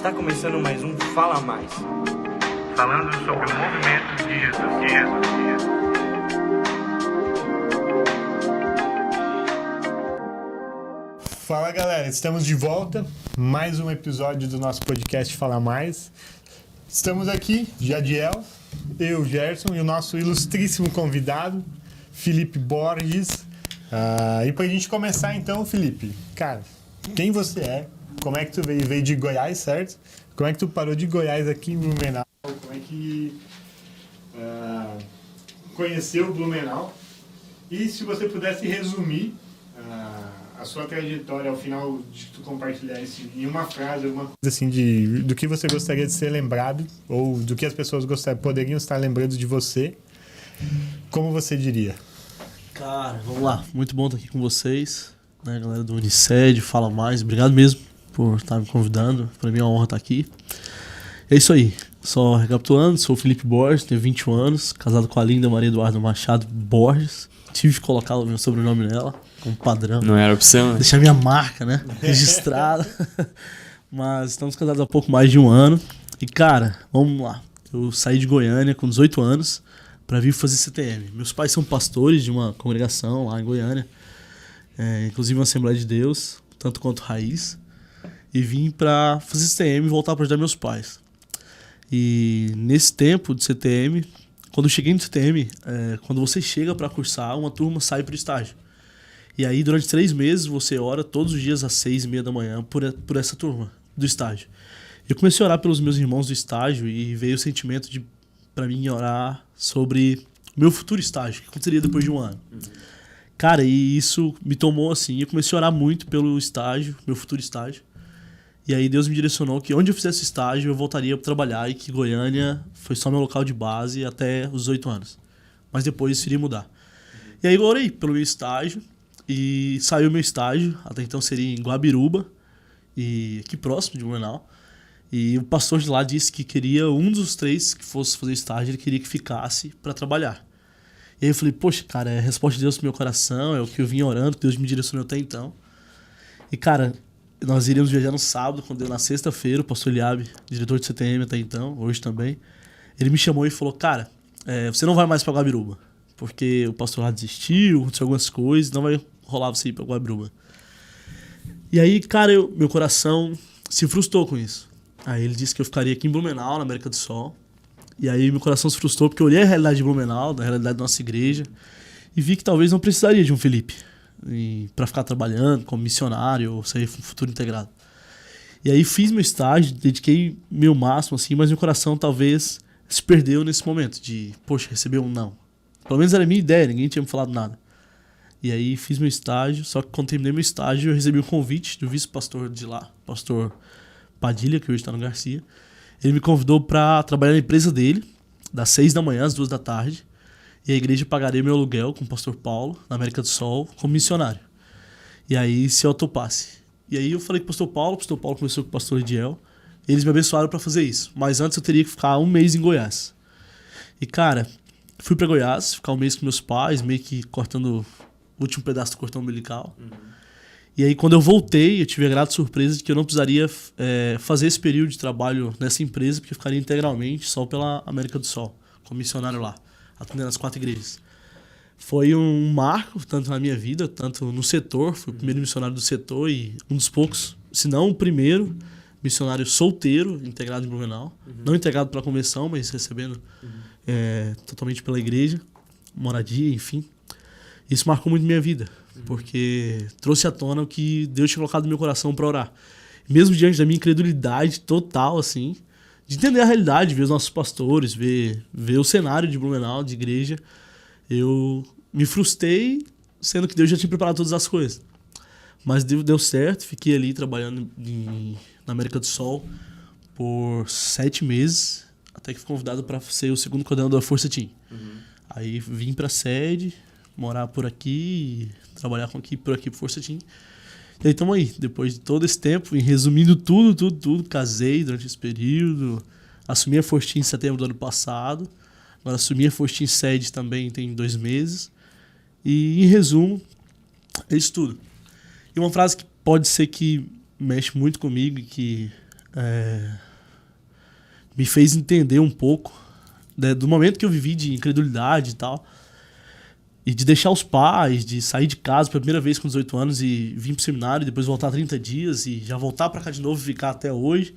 Está começando mais um Fala Mais. Falando sobre o movimento de Jesus. Fala galera, estamos de volta, mais um episódio do nosso podcast Fala Mais. Estamos aqui, Jadiel, eu, Gerson, e o nosso ilustríssimo convidado, Felipe Borges. E pra gente começar então, Felipe, cara, quem você é? Como é que tu veio de Goiás, certo? Como é que tu parou de Goiás aqui em Blumenau? Como é que conheceu o Blumenau? E se você pudesse resumir a sua trajetória ao final de tu compartilhar isso em uma frase, alguma coisa assim do que você gostaria de ser lembrado ou do que as pessoas poderiam estar lembrando de você, como você diria? Cara, vamos lá. Muito bom estar aqui com vocês, né, galera do Uniced, Fala Mais. Obrigado mesmo por estar me convidando. Para mim é uma honra estar aqui. É isso aí. Só recapitulando, sou o Felipe Borges, tenho 21 anos, casado com a linda Maria Eduarda Machado Borges. Tive que colocar o meu sobrenome nela, como padrão. Não era opção, né? Deixar minha marca, né? Registrada. Mas estamos casados há pouco mais de um ano. E, cara, vamos lá. Eu saí de Goiânia com 18 anos para vir fazer CTM. Meus pais são pastores de uma congregação lá em Goiânia. Inclusive uma Assembleia de Deus, tanto quanto Raiz. E vim para fazer CTM e voltar para ajudar meus pais. E nesse tempo de CTM, quando eu cheguei no CTM, quando você chega para cursar, uma turma sai para o estágio. E aí, durante 3 meses, você ora todos os dias às 6h30 da manhã por essa turma do estágio. Eu comecei a orar pelos meus irmãos do estágio e veio o sentimento de, para mim, orar sobre o meu futuro estágio, que aconteceria depois de um ano. Cara, e isso me tomou assim, eu comecei a orar muito pelo estágio, meu futuro estágio. E aí Deus me direcionou que onde eu fizesse estágio eu voltaria para trabalhar e que Goiânia foi só meu local de base até os 18 anos. Mas depois isso iria mudar. E aí eu orei pelo meu estágio e saiu o meu estágio, até então seria em Guabiruba, e aqui próximo de Blumenau. E o pastor de lá disse que queria um dos 3 que fosse fazer estágio, ele queria que ficasse para trabalhar. E aí eu falei, poxa, cara, é a resposta de Deus pro meu coração, é o que eu vim orando, que Deus me direcionou até então. E, cara, nós iríamos viajar no sábado, quando deu na sexta-feira, o pastor Eliabe, diretor de CTM até então, hoje também, ele me chamou e falou, cara, você não vai mais pra Guabiruba, porque o pastor lá desistiu, aconteceu algumas coisas, não vai rolar você ir pra Guabiruba. E aí, cara, meu coração se frustrou com isso. Aí ele disse que eu ficaria aqui em Blumenau, na América do Sol. E aí meu coração se frustrou, porque eu olhei a realidade de Blumenau, da realidade da nossa igreja, e vi que talvez não precisaria de um Felipe para ficar trabalhando como missionário ou sair futuro integrado. E aí fiz meu estágio, dediquei meu máximo, assim, mas meu coração talvez se perdeu nesse momento de, poxa, receber um não. Pelo menos era a minha ideia, ninguém tinha me falado nada. E aí fiz meu estágio, só que quando terminei meu estágio eu recebi um convite do vice-pastor de lá, pastor Padilha, que hoje está no Garcia. Ele me convidou para trabalhar na empresa dele, das 6 da manhã às 2 da tarde. E a igreja pagaria meu aluguel com o pastor Paulo, na América do Sol, como missionário. E aí, se eu topasse. E aí eu falei com o pastor Paulo conversou com o pastor Ediel. Eles me abençoaram para fazer isso. Mas antes eu teria que ficar 1 mês em Goiás. E, cara, fui para Goiás, ficar 1 mês com meus pais, meio que cortando o último pedaço do cordão umbilical. E aí, quando eu voltei, eu tive a grata surpresa de que eu não precisaria fazer esse período de trabalho nessa empresa, porque eu ficaria integralmente só pela América do Sol, como missionário lá, atendendo as 4 igrejas. Foi um marco, tanto na minha vida, tanto no setor. Fui o primeiro missionário do setor e um dos poucos, se não o primeiro, missionário solteiro, integrado em Blumenau. Não integrado pela convenção, mas recebendo totalmente pela igreja, moradia, enfim. Isso marcou muito minha vida, porque trouxe à tona o que Deus tinha colocado no meu coração para orar. Mesmo diante da minha incredulidade total, assim, de entender a realidade, ver os nossos pastores, ver o cenário de Blumenau, de igreja, eu me frustrei, sendo que Deus já tinha preparado todas as coisas. Mas deu certo, fiquei ali trabalhando na América do Sol por 7 meses, até que fui convidado para ser o segundo coordenador da Força Team. Aí vim para a sede, morar por aqui, trabalhar por aqui, por Força Team. E aí estamos aí, depois de todo esse tempo, e resumindo tudo, casei durante esse período, assumi a Força Team em setembro do ano passado, agora assumi a Força Team sede também tem 2 meses, e em resumo, é isso tudo. E uma frase que pode ser que mexe muito comigo e que me fez entender um pouco, né, do momento que eu vivi de incredulidade e tal, e de deixar os pais, de sair de casa pela primeira vez com 18 anos e vir pro seminário, e depois voltar 30 dias e já voltar para cá de novo e ficar até hoje.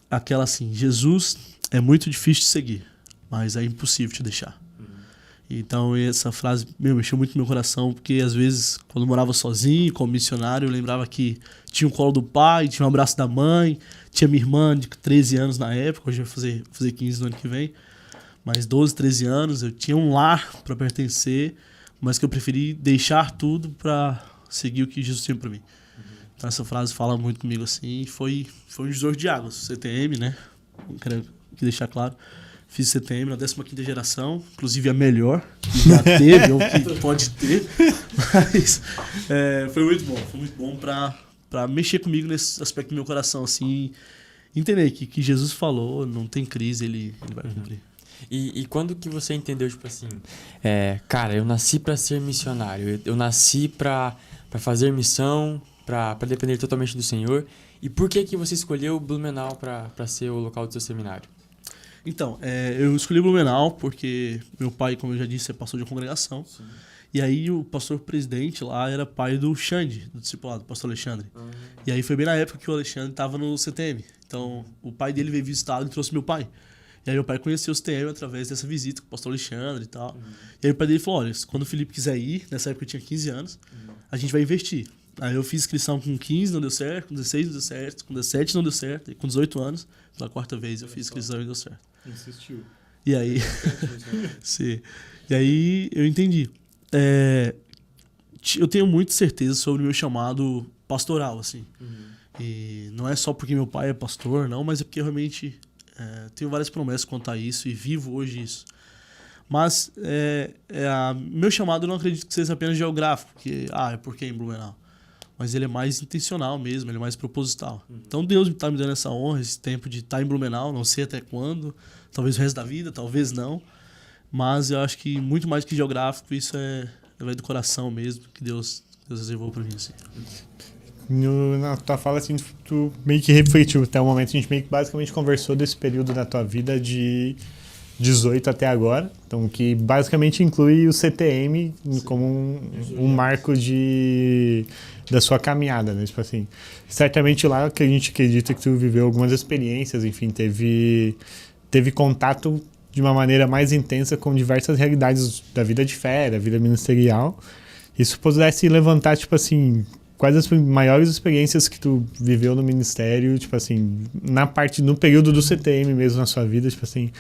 Aquela assim, Jesus é muito difícil de seguir, mas é impossível te deixar. Então essa frase mexeu muito no meu coração, porque às vezes quando eu morava sozinho, como missionário, eu lembrava que tinha o colo do pai, tinha o abraço da mãe, tinha minha irmã de 13 anos na época, hoje vai fazer 15 no ano que vem, mas 12, 13 anos, eu tinha um lar para pertencer, mas que eu preferi deixar tudo para seguir o que Jesus tinha para mim. Então essa frase fala muito comigo assim, foi um divisor de águas, CTM, né? Eu quero aqui deixar claro. Fiz CTM na 15ª geração, inclusive a melhor que já teve ou que pode ter, mas foi muito bom para mexer comigo nesse aspecto do meu coração, assim, entender que Jesus falou, não tem crise, ele vai cumprir. E quando que você entendeu, tipo assim, cara, eu nasci para ser missionário, eu nasci para fazer missão, para depender totalmente do Senhor, e por que você escolheu Blumenau para ser o local do seu seminário? Então, eu escolhi Blumenau porque meu pai, como eu já disse, é pastor de congregação. Sim. E aí o pastor presidente lá era pai do Xande, do discipulado, do pastor Alexandre. E aí foi bem na época que o Alexandre estava no CTM. Então o pai dele veio visitá-lo e trouxe meu pai. E aí meu pai conheceu o CTM através dessa visita com o pastor Alexandre e tal. E aí o pai dele falou, olha, quando o Felipe quiser ir, nessa época eu tinha 15 anos, a gente vai investir. Aí eu fiz inscrição com 15, não deu certo, com 16 não deu certo, com 17 não deu certo, e com 18 anos, pela 4ª vez eu fiz inscrição e deu certo. Insistiu. E aí, sim. E aí eu entendi. Eu tenho muita certeza sobre o meu chamado pastoral, assim. E não é só porque meu pai é pastor, não, mas é porque eu realmente tenho várias promessas quanto a isso e vivo hoje isso. Mas meu chamado eu não acredito que seja apenas geográfico, que é porque é em Blumenau. Mas ele é mais intencional mesmo, ele é mais proposital. Então Deus está me dando essa honra, esse tempo de estar em Blumenau, não sei até quando, talvez o resto da vida, talvez não. Mas eu acho que muito mais que geográfico, isso vai do coração mesmo, que Deus reservou para mim. Assim. Na tua fala, assim, tu meio que refletiu até o momento, a gente meio que basicamente conversou desse período da tua vida de 18 até agora, então que basicamente inclui o CTM como um marco da sua caminhada, né? Tipo assim, certamente lá que a gente acredita que tu viveu algumas experiências, enfim, teve contato de uma maneira mais intensa com diversas realidades da vida de fé, da vida ministerial. Isso pudesse levantar, tipo assim, quais as maiores experiências que tu viveu no ministério, tipo assim, no período do CTM mesmo na sua vida, tipo assim,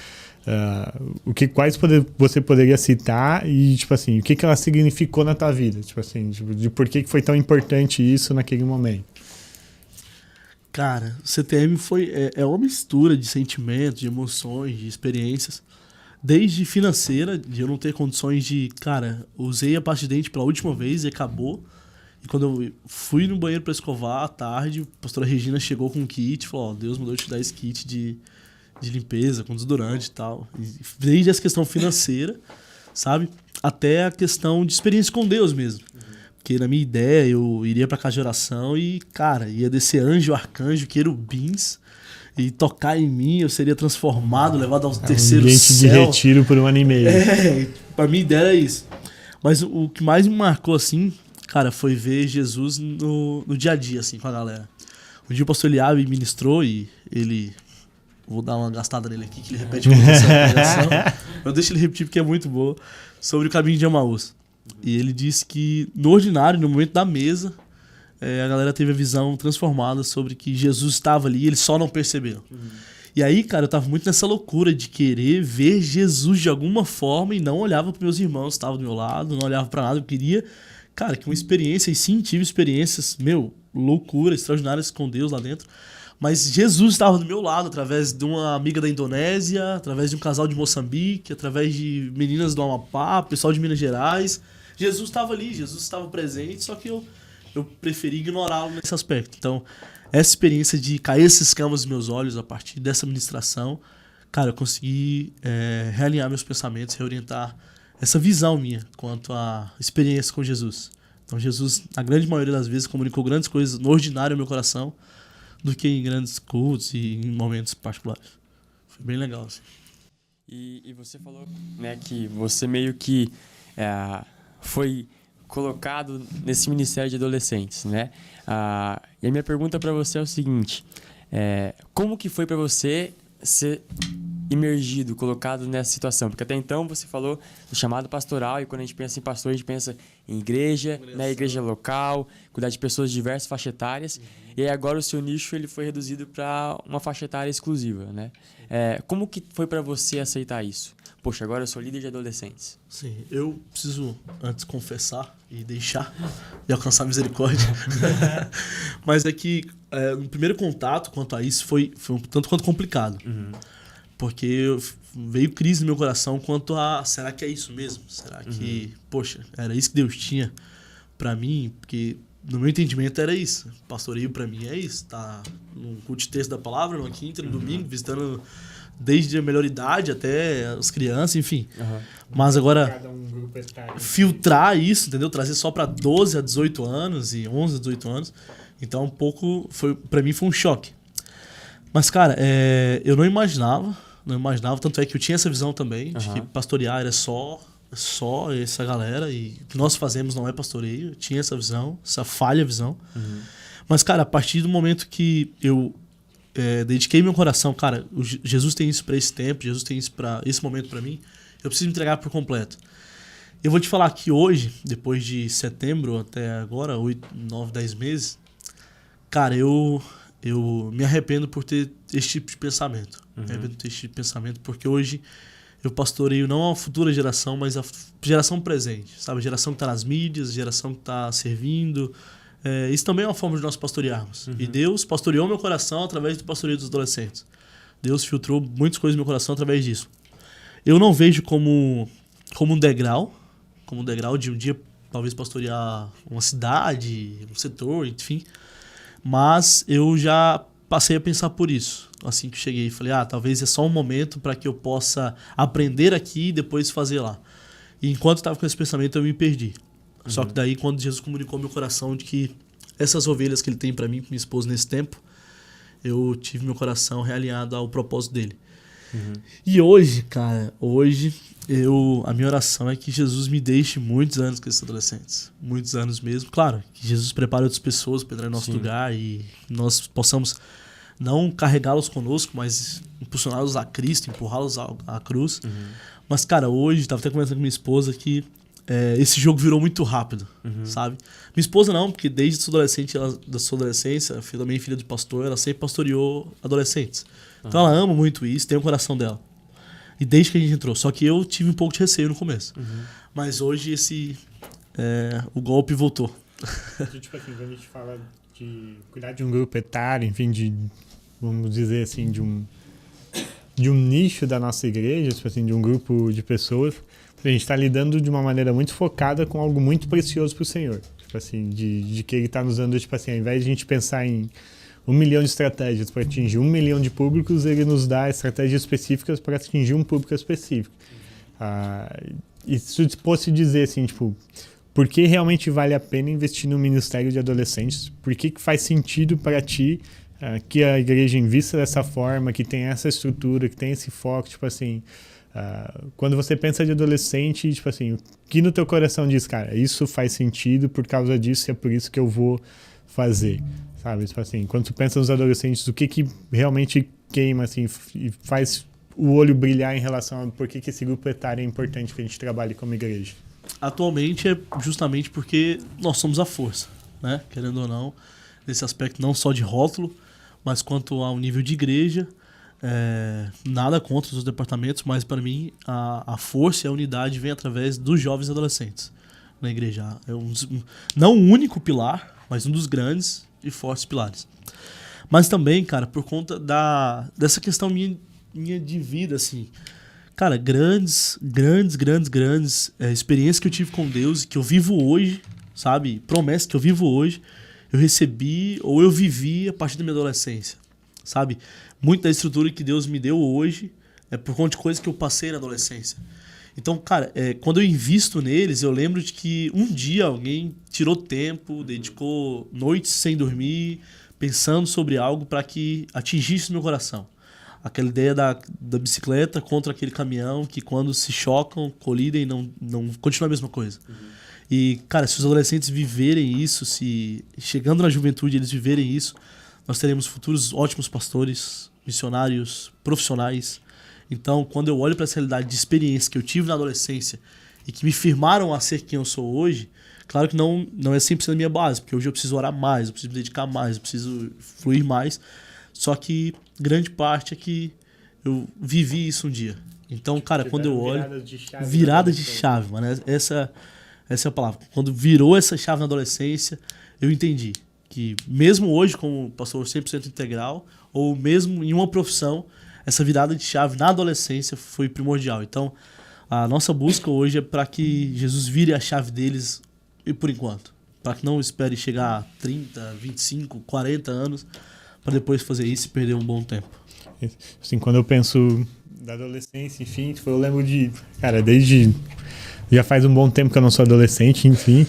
quais você poderia citar e, tipo assim, o que ela significou na tua vida, tipo assim, de por que foi tão importante isso naquele momento? Cara, o CTM é uma mistura de sentimentos, de emoções, de experiências, desde financeira, de eu não ter condições de, cara, usei a pasta de dente pela última vez e acabou. E quando eu fui no banheiro para escovar à tarde, a pastora Regina chegou com um kit e falou, Deus mandou eu te dar esse kit de limpeza, com desodorante e tal. E desde essa questão financeira, sabe? Até a questão de experiência com Deus mesmo. Porque na minha ideia, eu iria pra casa de oração e, cara, ia descer anjo, arcanjo, querubins e tocar em mim, eu seria transformado, levado ao terceiro céu. céu. De retiro por um ano e meio. Pra minha ideia era isso. Mas o que mais me marcou, assim, cara, foi ver Jesus no dia a dia, assim, com a galera. Um dia o pastor Eliabe ministrou e ele... Vou dar uma gastada nele aqui, que ele repete muito essa pregação. Eu deixo ele repetir porque é muito boa. Sobre o caminho de Emaús. E ele disse que, no ordinário, no momento da mesa, a galera teve a visão transformada sobre que Jesus estava ali e eles só não perceberam. E aí, cara, eu tava muito nessa loucura de querer ver Jesus de alguma forma e não olhava para meus irmãos que estavam do meu lado, não olhava para nada. Eu queria, cara, que uma experiência, e sim, tive experiências, loucura, extraordinárias com Deus lá dentro. Mas Jesus estava do meu lado, através de uma amiga da Indonésia, através de um casal de Moçambique, através de meninas do Amapá, pessoal de Minas Gerais. Jesus estava ali, Jesus estava presente, só que eu preferi ignorá-lo nesse aspecto. Então, essa experiência de cair esses escamas dos meus olhos a partir dessa ministração, cara, eu consegui realinhar meus pensamentos, reorientar essa visão minha quanto à experiência com Jesus. Então, Jesus, na grande maioria das vezes, comunicou grandes coisas no ordinário ao meu coração, do que em grandes cultos e em momentos particulares. Foi bem legal, assim. E você falou, né, que você meio que foi colocado nesse ministério de adolescentes, né? E a minha pergunta para você é o seguinte: como que foi para você ser imergido, colocado nessa situação? Porque até então você falou do chamado pastoral, e quando a gente pensa em pastor, a gente pensa em igreja, né, igreja local, cuidar de pessoas de diversas faixas etárias, e aí agora o seu nicho ele foi reduzido para uma faixa etária exclusiva, né? Como que foi para você aceitar isso? Poxa, agora eu sou líder de adolescentes. Sim, eu preciso antes confessar e deixar e alcançar misericórdia. Mas é que no primeiro contato quanto a isso foi um tanto quanto complicado. Porque veio crise no meu coração quanto a, será que é isso mesmo? Será que, poxa, era isso que Deus tinha pra mim? Porque no meu entendimento era isso. Pastoreio pra mim é isso. Tá no culto de terço da palavra, numa quinta, no domingo, visitando desde a melhor idade até as crianças, enfim. Mas agora, Cada um grupo etário. filtrar isso, entendeu? Trazer só pra 12 a 18 anos e 11 a 18 anos. Então, um pouco, pra mim foi um choque. Mas, cara, eu não imaginava, tanto é que eu tinha essa visão também, de que pastorear era só essa galera, e o que nós fazemos não é pastoreio. Eu tinha essa visão, essa falha visão. Mas, cara, a partir do momento que eu dediquei meu coração, cara, Jesus tem isso pra esse tempo, Jesus tem isso pra esse momento pra mim, eu preciso entregar por completo. Eu vou te falar que hoje, depois de setembro até agora, 8, 9, 10 meses, cara, eu me arrependo por ter esse tipo de pensamento. Me arrependo por ter esse tipo de pensamento, porque hoje eu pastoreio não a futura geração, mas a geração presente, sabe? A geração que está nas mídias, a geração que está servindo. Isso também é uma forma de nós pastorearmos. E Deus pastoreou meu coração através do pastoreio dos adolescentes. Deus filtrou muitas coisas no meu coração através disso. Eu não vejo como um degrau de um dia talvez pastorear uma cidade, um setor, enfim. Mas eu já passei a pensar por isso. Assim que cheguei, falei, talvez é só um momento para que eu possa aprender aqui e depois fazer lá. E enquanto eu estava com esse pensamento, eu me perdi. Só que daí, quando Jesus comunicou meu coração de que essas ovelhas que ele tem para mim, com minha esposa nesse tempo, eu tive meu coração realinhado ao propósito dele. E hoje, cara, a minha oração é que Jesus me deixe muitos anos com esses adolescentes. Muitos anos mesmo. Claro, que Jesus prepare outras pessoas para entrar em nosso lugar e nós possamos não carregá-los conosco, mas impulsioná-los a Cristo, empurrá-los à cruz. Mas, cara, hoje, estava até conversando com minha esposa que esse jogo virou muito rápido, sabe? Minha esposa não, porque desde da sua adolescência, também filha de pastor, ela sempre pastoreou adolescentes. Então ela ama muito isso, tem o coração dela. E desde que a gente entrou. Só que eu tive um pouco de receio no começo. Mas hoje o golpe voltou. Tipo assim, quando a gente fala de cuidar de um grupo etário, enfim, vamos dizer assim, de um nicho da nossa igreja, tipo assim, de um grupo de pessoas, a gente está lidando de uma maneira muito focada com algo muito precioso para o Senhor. Tipo assim, de que ele está nos dando, tipo assim, ao invés de a gente pensar em 1 milhão de estratégias para atingir 1 milhão de públicos, ele nos dá estratégias específicas para atingir um público específico. E se eu fosse dizer assim, tipo, por que realmente vale a pena investir no ministério de adolescentes? Por que faz sentido para ti que a igreja invista dessa forma, que tem essa estrutura, que tem esse foco, tipo assim... quando você pensa de adolescente, tipo assim, o que no teu coração diz, cara, isso faz sentido por causa disso e é por isso que eu vou fazer, sabe? Tipo assim, quando tu pensa nos adolescentes, o que realmente queima, assim, e faz o olho brilhar em relação a por que esse grupo etário é importante que a gente trabalhe como igreja? Atualmente é justamente porque nós somos a força, né? Querendo ou não, nesse aspecto não só de rótulo, mas quanto ao nível de igreja. Nada contra os departamentos, mas para mim a força e a unidade vem através dos jovens adolescentes na igreja. Não o único pilar, mas um dos grandes e fortes pilares. Mas também, cara, por conta dessa questão minha de vida, assim, cara, grandes experiências que eu tive com Deus e que eu vivo hoje, sabe? Promessas que eu vivo hoje, eu recebi ou eu vivi a partir da minha adolescência, sabe? Muito da estrutura que Deus me deu hoje é por conta de coisas que eu passei na adolescência. Então, cara, quando eu invisto neles, eu lembro de que um dia alguém tirou tempo, dedicou noites sem dormir pensando sobre algo para que atingisse meu coração. Aquela ideia da bicicleta contra aquele caminhão que quando se chocam, colidem, não continua a mesma coisa. E, cara, se os adolescentes viverem isso, se chegando na juventude eles viverem isso, nós teremos futuros ótimos pastores, missionários, profissionais. Então, quando eu olho para essa realidade de experiência que eu tive na adolescência e que me firmaram a ser quem eu sou hoje, claro que não é 100% a minha base, porque hoje eu preciso orar mais, eu preciso me dedicar mais, eu preciso fluir mais. Só que grande parte é que eu vivi isso um dia. Então, cara, quando eu olho... Virada de chave, mano. Essa é a palavra. Quando virou essa chave na adolescência, eu entendi que mesmo hoje como pastor 100% integral, ou mesmo em uma profissão, essa virada de chave na adolescência foi primordial. Então, a nossa busca hoje é para que Jesus vire a chave deles, e por enquanto. Para que não espere chegar a 30, 25, 40 anos, para depois fazer isso e perder um bom tempo. Assim, quando eu penso da adolescência, enfim, tipo, eu lembro de... Cara, desde... Já faz um bom tempo que eu não sou adolescente, enfim.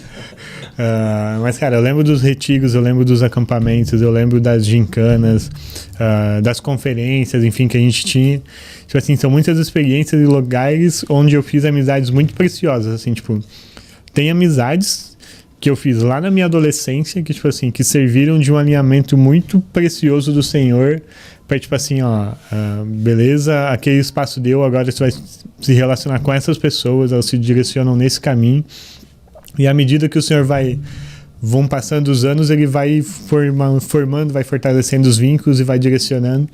Mas, cara, eu lembro dos retiros, eu lembro dos acampamentos, eu lembro das gincanas, das conferências, enfim, que a gente tinha. Tipo assim, são muitas experiências e lugares onde eu fiz amizades muito preciosas, assim, tipo... Tem amizades que eu fiz lá na minha adolescência, que, tipo assim, que serviram de um alinhamento muito precioso do Senhor, para, tipo assim, ó, beleza, aquele espaço deu, agora você vai se relacionar com essas pessoas, elas se direcionam nesse caminho, e à medida que o Senhor vão passando os anos, ele vai formando, vai fortalecendo os vínculos e vai direcionando.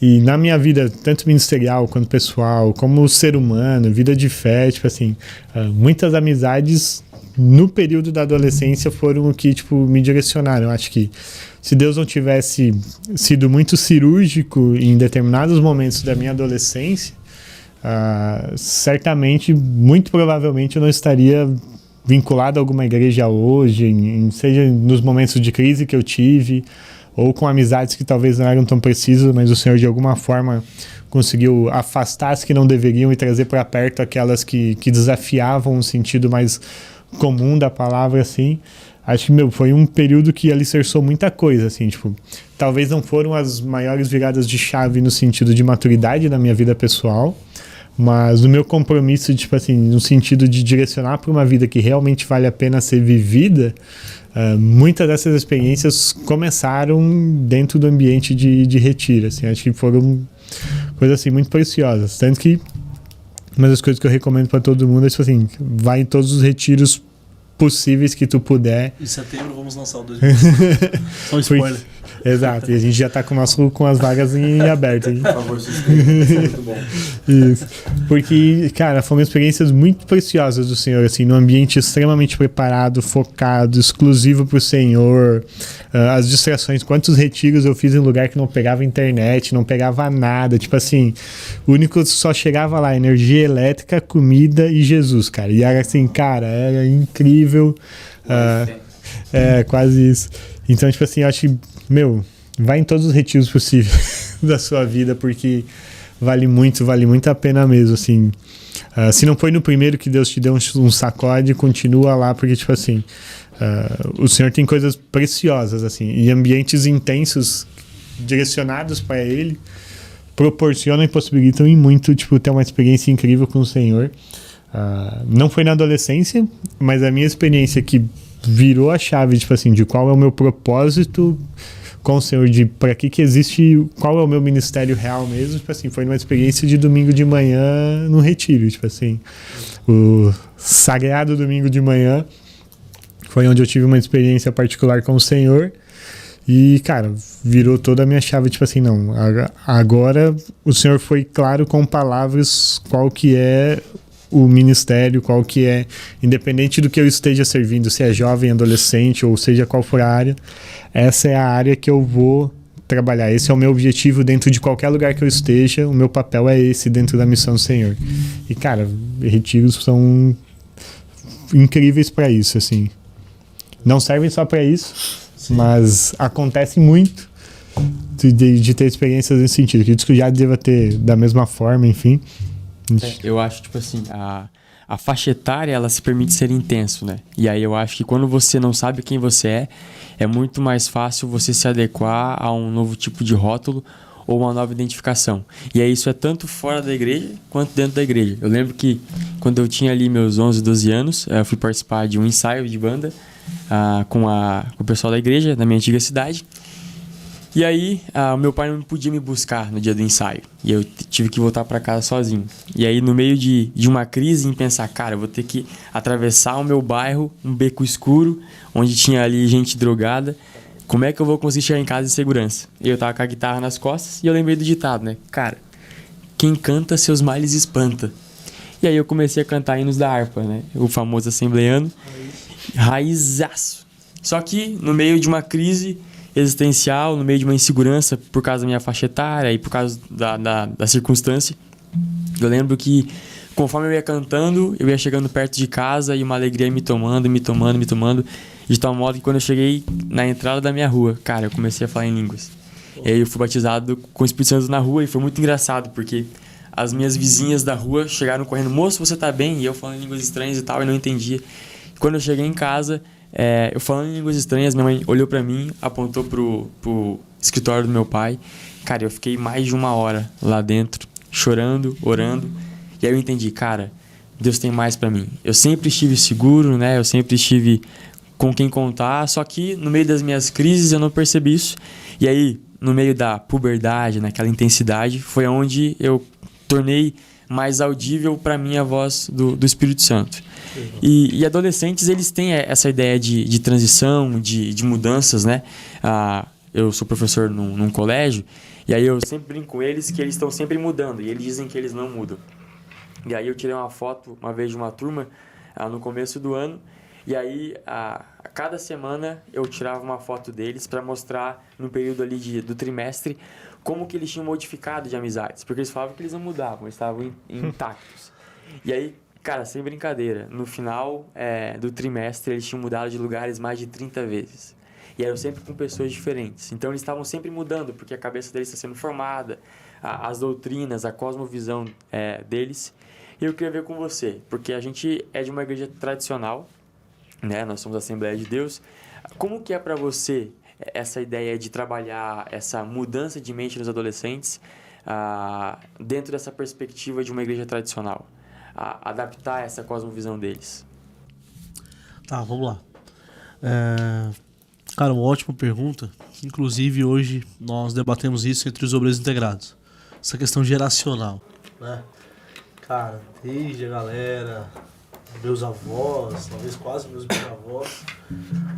E na minha vida, tanto ministerial quanto pessoal, como ser humano, vida de fé, tipo assim, muitas amizades no período da adolescência foram o que, tipo, me direcionaram. Eu acho que se Deus não tivesse sido muito cirúrgico em determinados momentos da minha adolescência, certamente, muito provavelmente, eu não estaria vinculado a alguma igreja hoje, seja nos momentos de crise que eu tive, ou com amizades que talvez não eram tão precisas, mas o Senhor de alguma forma conseguiu afastar as que não deveriam e trazer para perto aquelas que desafiavam um sentido mais comum da palavra, assim. Acho que, foi um período que alicerçou muita coisa, assim, tipo, talvez não foram as maiores viradas de chave no sentido de maturidade na minha vida pessoal, mas no meu compromisso, tipo assim, no sentido de direcionar para uma vida que realmente vale a pena ser vivida, muitas dessas experiências começaram dentro do ambiente de retiro, assim. Acho que foram coisas assim muito preciosas, tanto que uma das coisas que eu recomendo para todo mundo é, tipo assim, vai em todos os retiros possíveis que tu puder. Em setembro vamos lançar o 2020. Só um spoiler. Exato, e a gente já tá com as vagas em aberto. Hein? Por favor, se inscreva, isso é muito bom. Isso. Porque, cara, foram experiências muito preciosas do Senhor, assim, num ambiente extremamente preparado, focado, exclusivo pro Senhor. As distrações, quantos retiros eu fiz em lugar que não pegava internet, não pegava nada, tipo assim, o único só chegava lá, energia elétrica, comida e Jesus, cara. E era assim, cara, era incrível. Quase isso. Então, tipo assim, eu acho que, vai em todos os retiros possíveis da sua vida, porque vale muito a pena mesmo, assim. Se não foi no primeiro que Deus te deu um sacode, continua lá, porque, tipo assim, o Senhor tem coisas preciosas, assim, e ambientes intensos direcionados para Ele proporcionam e possibilitam em muito, tipo, ter uma experiência incrível com o Senhor. Não foi na adolescência, mas a minha experiência que virou a chave, tipo assim, de qual é o meu propósito com o Senhor, de para que existe, qual é o meu ministério real mesmo, tipo assim, foi numa experiência de domingo de manhã no retiro, tipo assim, o sagrado domingo de manhã foi onde eu tive uma experiência particular com o Senhor e, cara, virou toda a minha chave, tipo assim, não, agora o Senhor foi claro com palavras qual que é o ministério, qual que é, independente do que eu esteja servindo, se é jovem, adolescente, ou seja qual for a área, essa é a área que eu vou trabalhar, esse é o meu objetivo dentro de qualquer lugar que eu esteja, o meu papel é esse dentro da missão do Senhor. E, cara, retiros são incríveis para isso, assim. Não servem só para isso, sim, mas acontece muito de ter experiências nesse sentido. Acredito que já deva ter da mesma forma, enfim. Eu acho, tipo assim, a a faixa etária, ela se permite ser intenso, né? E aí eu acho que quando você não sabe quem você é muito mais fácil você se adequar a um novo tipo de rótulo ou uma nova identificação. E aí isso é tanto fora da igreja quanto dentro da igreja. Eu lembro que quando eu tinha ali meus 11, 12 anos, eu fui participar de um ensaio de banda com o pessoal da igreja, da minha antiga cidade. E aí, o meu pai não podia me buscar no dia do ensaio. E eu tive que voltar para casa sozinho. E aí, no meio de uma crise, em pensar, cara, eu vou ter que atravessar o meu bairro, um beco escuro, onde tinha ali gente drogada. Como é que eu vou conseguir chegar em casa em segurança? E eu tava com a guitarra nas costas e eu lembrei do ditado, né? Cara, quem canta seus males espanta. E aí eu comecei a cantar hinos da harpa, né? O famoso assembleano. Raizaço. Só que, no meio de uma crise existencial, no meio de uma insegurança por causa da minha faixa etária e por causa da circunstância, eu lembro que conforme eu ia cantando, eu ia chegando perto de casa e uma alegria me tomando, de tal modo que quando eu cheguei na entrada da minha rua, cara, eu comecei a falar em línguas. E aí eu fui batizado com o Espírito Santo na rua e foi muito engraçado, porque as minhas vizinhas da rua chegaram correndo, moço, você tá bem? E eu falando em línguas estranhas e tal, e não entendia. Quando eu cheguei em casa, eu falando em línguas estranhas, minha mãe olhou pra mim, apontou pro escritório do meu pai. Cara, eu fiquei mais de 1 hora lá dentro, chorando, orando. E aí eu entendi, cara, Deus tem mais pra mim. Eu sempre estive seguro, né? Eu sempre estive com quem contar, só que no meio das minhas crises eu não percebi isso. E aí, no meio da puberdade, naquela intensidade, foi onde eu tornei mais audível pra mim a voz do Espírito Santo. E adolescentes, eles têm essa ideia de transição, de mudanças, né? Eu sou professor num colégio, e aí eu sempre brinco com eles que eles estão sempre mudando, e eles dizem que eles não mudam. E aí eu tirei uma foto uma vez de uma turma no começo do ano, e aí a cada semana eu tirava uma foto deles para mostrar no período ali do trimestre como que eles tinham modificado de amizades, porque eles falavam que eles não mudavam, eles estavam intactos. E aí, cara, sem brincadeira, no final do trimestre eles tinham mudado de lugares mais de 30 vezes. E eram sempre com pessoas diferentes. Então eles estavam sempre mudando, porque a cabeça deles está sendo formada, as doutrinas, a cosmovisão deles. E eu queria ver com você, porque a gente é de uma igreja tradicional, né? Nós somos a Assembleia de Deus. Como que é para você essa ideia de trabalhar essa mudança de mente nos adolescentes dentro dessa perspectiva de uma igreja tradicional? Adaptar essa cosmovisão deles. Tá, vamos lá. Cara, uma ótima pergunta. Inclusive, hoje nós debatemos isso entre os obreiros integrados. Essa questão geracional, né? Cara, desde a galera, meus avós, talvez quase meus bisavós,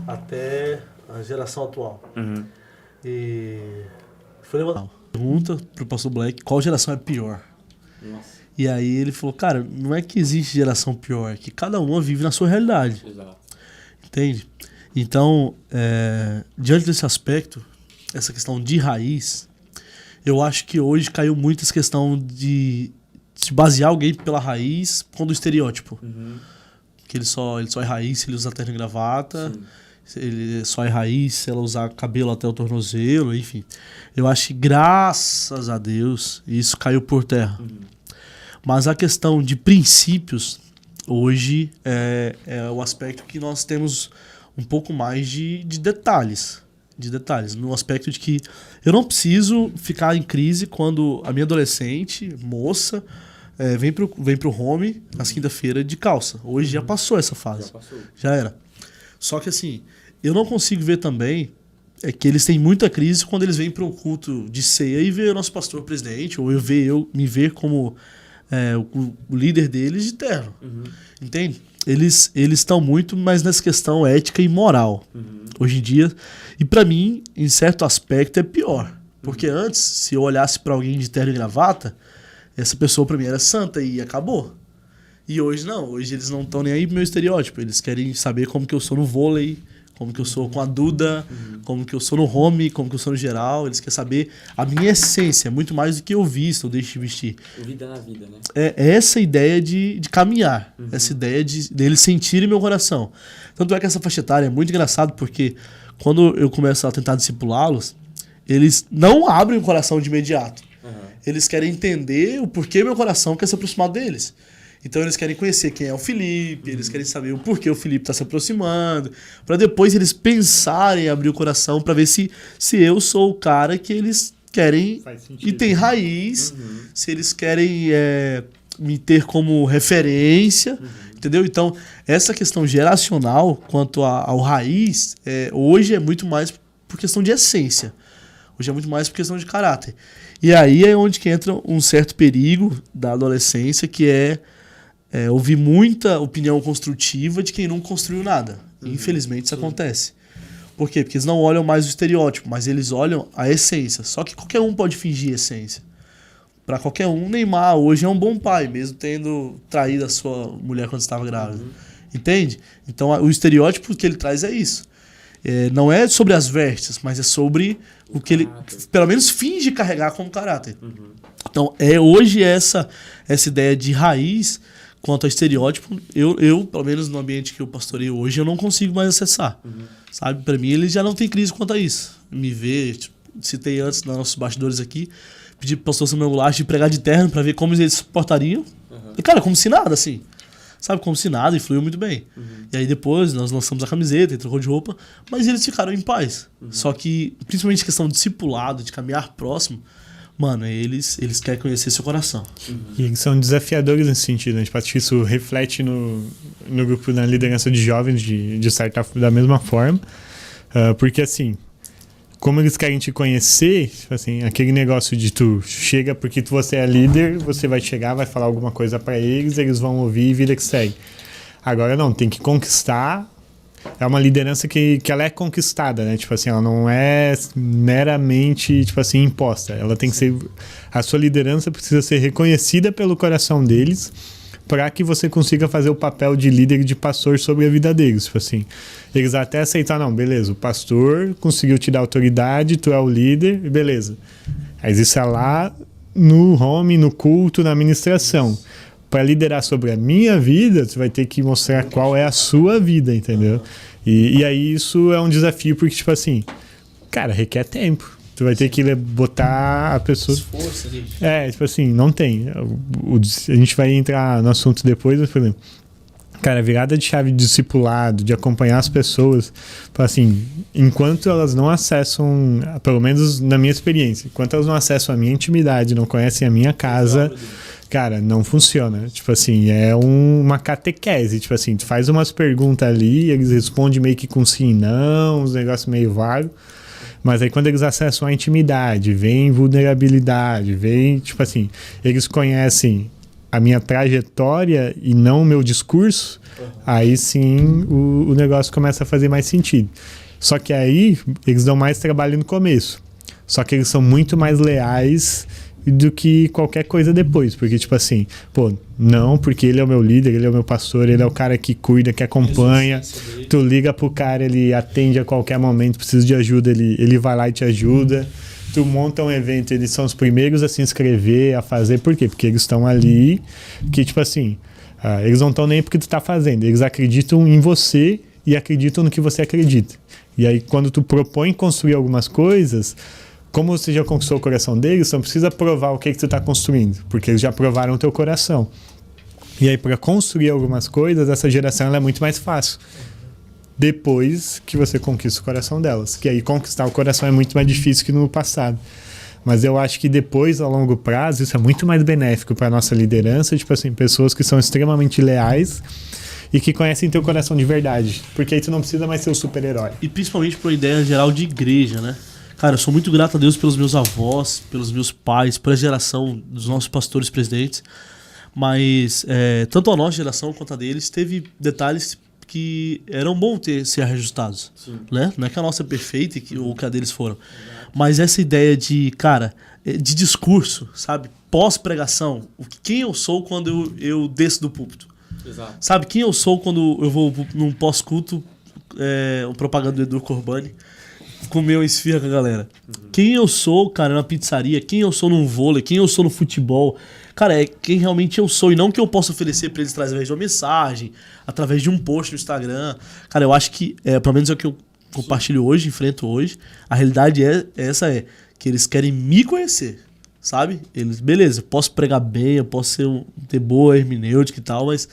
até a geração atual. Uhum. E foi levantar pergunta pro pastor Black, qual geração é pior? Nossa. E aí ele falou, cara, não é que existe geração pior, é que cada uma vive na sua realidade. Exato. Entende? Então, diante desse aspecto, essa questão de raiz, eu acho que hoje caiu muito essa questão de se basear alguém pela raiz quando o estereótipo. Uhum. Que ele só é raiz se ele usar terno e gravata. Sim. Ele só é raiz se ela usar cabelo até o tornozelo, enfim. Eu acho que, graças a Deus, isso caiu por terra. Uhum. Mas a questão de princípios, hoje, é o aspecto que nós temos um pouco mais de detalhes. No aspecto de que eu não preciso ficar em crise quando a minha adolescente, moça, vem pro home nas quinta-feiras de calça. Hoje já passou essa fase. Já era. Só que assim, eu não consigo ver também que eles têm muita crise quando eles vêm para um culto de ceia e ver o nosso pastor presidente, ou eu me ver como o líder deles de terno. Uhum. Entende? Eles estão muito mais nessa questão ética e moral. Uhum. Hoje em dia. E para mim, em certo aspecto, é pior. Porque antes, se eu olhasse para alguém de terno e gravata, essa pessoa para mim era santa e acabou. E hoje não. Hoje eles não estão nem aí pro meu estereótipo. Eles querem saber como que eu sou no vôlei, como que eu sou com a Duda, como que eu sou no home, como que eu sou no geral. Eles querem saber a minha essência, muito mais do que eu visto ou deixo de vestir. Vida na vida, né? É essa ideia de caminhar, essa ideia deles sentirem meu coração. Tanto é que essa faixa etária é muito engraçado, porque quando eu começo a tentar discipulá-los, eles não abrem o coração de imediato. Eles querem entender o porquê meu coração quer se aproximar deles. Então eles querem conhecer quem é o Felipe, eles querem saber o porquê o Felipe tá se aproximando, pra depois eles pensarem, abrir o coração pra ver se eu sou o cara que eles querem e tem raiz, se eles querem me ter como referência, entendeu? Então, essa questão geracional quanto ao raiz, hoje é muito mais por questão de essência. Hoje é muito mais por questão de caráter. E aí é onde que entra um certo perigo da adolescência, que é ouvir muita opinião construtiva de quem não construiu nada. Infelizmente isso acontece. Por quê? Porque eles não olham mais o estereótipo, mas eles olham a essência. Só que qualquer um pode fingir essência. Para qualquer um, Neymar hoje é um bom pai, mesmo tendo traído a sua mulher quando estava grávida. Entende? Então o estereótipo que ele traz é isso. Não é sobre as vestes, mas é sobre o que ele, pelo menos, finge carregar como caráter. Então, hoje essa ideia de raiz quanto ao estereótipo, eu, pelo menos no ambiente que eu pastoreio hoje, eu não consigo mais acessar. Sabe? Para mim, ele já não tem crise quanto a isso. Me vê, citei antes nos nossos bastidores aqui, pedi pro pastor Samuel Goulart de pregar de terno para ver como eles se portariam. E, cara, como se nada, assim. Sabe, como se nada, e fluiu muito bem. E aí depois nós lançamos a camiseta e trocou de roupa, mas eles ficaram em paz. Só que, principalmente questão de discipulado, de caminhar próximo, mano, eles querem conhecer seu coração. E eles são desafiadores nesse sentido, né? Tipo, acho que isso reflete no grupo, na liderança de jovens, de certa da mesma forma. Porque, assim, como eles querem te conhecer, tipo assim, aquele negócio de tu chega porque você é líder, você vai chegar, vai falar alguma coisa pra eles, eles vão ouvir e vida que segue. Agora não, tem que conquistar. É uma liderança que ela é conquistada, né? Tipo assim, ela não é meramente, tipo assim, imposta. Ela tem que ser... A sua liderança precisa ser reconhecida pelo coração deles para que você consiga fazer o papel de líder e de pastor sobre a vida deles. Tipo assim, eles até aceitar, não, beleza, o pastor conseguiu te dar autoridade, tu é o líder, beleza. Mas isso é lá no home, no culto, na administração. Para liderar sobre a minha vida, você vai ter que mostrar qual é a sua vida, entendeu? E aí isso é um desafio, porque, tipo assim, cara, requer tempo. Tu vai ter que botar a pessoa... Esforço ali. Tipo assim, não tem. A gente vai entrar no assunto depois, mas, por exemplo, cara, a virada de chave de discipulado, de acompanhar as pessoas, assim, enquanto elas não acessam, pelo menos na minha experiência, enquanto elas não acessam a minha intimidade, não conhecem a minha casa... Cara, não funciona. Tipo assim, é uma catequese. Tipo assim, tu faz umas perguntas ali, eles respondem meio que com sim e não, uns negócios meio vagos. Mas aí quando eles acessam a intimidade, vem vulnerabilidade, vem, tipo assim, eles conhecem a minha trajetória e não o meu discurso, aí sim o negócio começa a fazer mais sentido. Só que aí eles dão mais trabalho no começo. Só que eles são muito mais leais do que qualquer coisa depois, porque tipo assim, não, porque ele é o meu líder, ele é o meu pastor, ele é o cara que cuida, que acompanha, tu liga pro cara, ele atende a qualquer momento, precisa de ajuda, ele vai lá e te ajuda, tu monta um evento, eles são os primeiros a se inscrever, a fazer, por quê? Porque eles estão ali, que tipo assim, eles não estão nem porque tu tá fazendo, eles acreditam em você e acreditam no que você acredita, e aí quando tu propõe construir algumas coisas, como você já conquistou o coração deles, você não precisa provar o que tu está construindo, porque eles já provaram o teu coração. E aí, para construir algumas coisas, essa geração ela é muito mais fácil. Depois que você conquista o coração delas. Que aí conquistar o coração é muito mais difícil que no passado. Mas eu acho que depois, a longo prazo, isso é muito mais benéfico para a nossa liderança, tipo assim, pessoas que são extremamente leais e que conhecem teu coração de verdade. Porque aí tu não precisa mais ser o super-herói. E principalmente por uma ideia geral de igreja, né? Cara, eu sou muito grato a Deus pelos meus avós, pelos meus pais, pela geração dos nossos pastores presidentes. Mas tanto a nossa geração quanto a deles teve detalhes que eram bons ser reajustados. Né? Não é que a nossa é perfeita ou que a deles foram. Mas essa ideia de, cara, de discurso, sabe? Pós-pregação. Quem eu sou quando eu desço do púlpito. Exato. Sabe, quem eu sou quando eu vou num pós-culto, o propaganda do Edu Corbani, comer uma esfirra com a galera. Quem eu sou, cara, na pizzaria, quem eu sou no vôlei, quem eu sou no futebol, cara, é quem realmente eu sou e não que eu possa oferecer pra eles através de uma mensagem, através de um post no Instagram. Cara, eu acho que, pelo menos é o que eu compartilho hoje, enfrento hoje, a realidade essa que eles querem me conhecer, sabe? Eles, beleza, eu posso pregar bem, eu posso ter boa hermenêutica e tal, mas,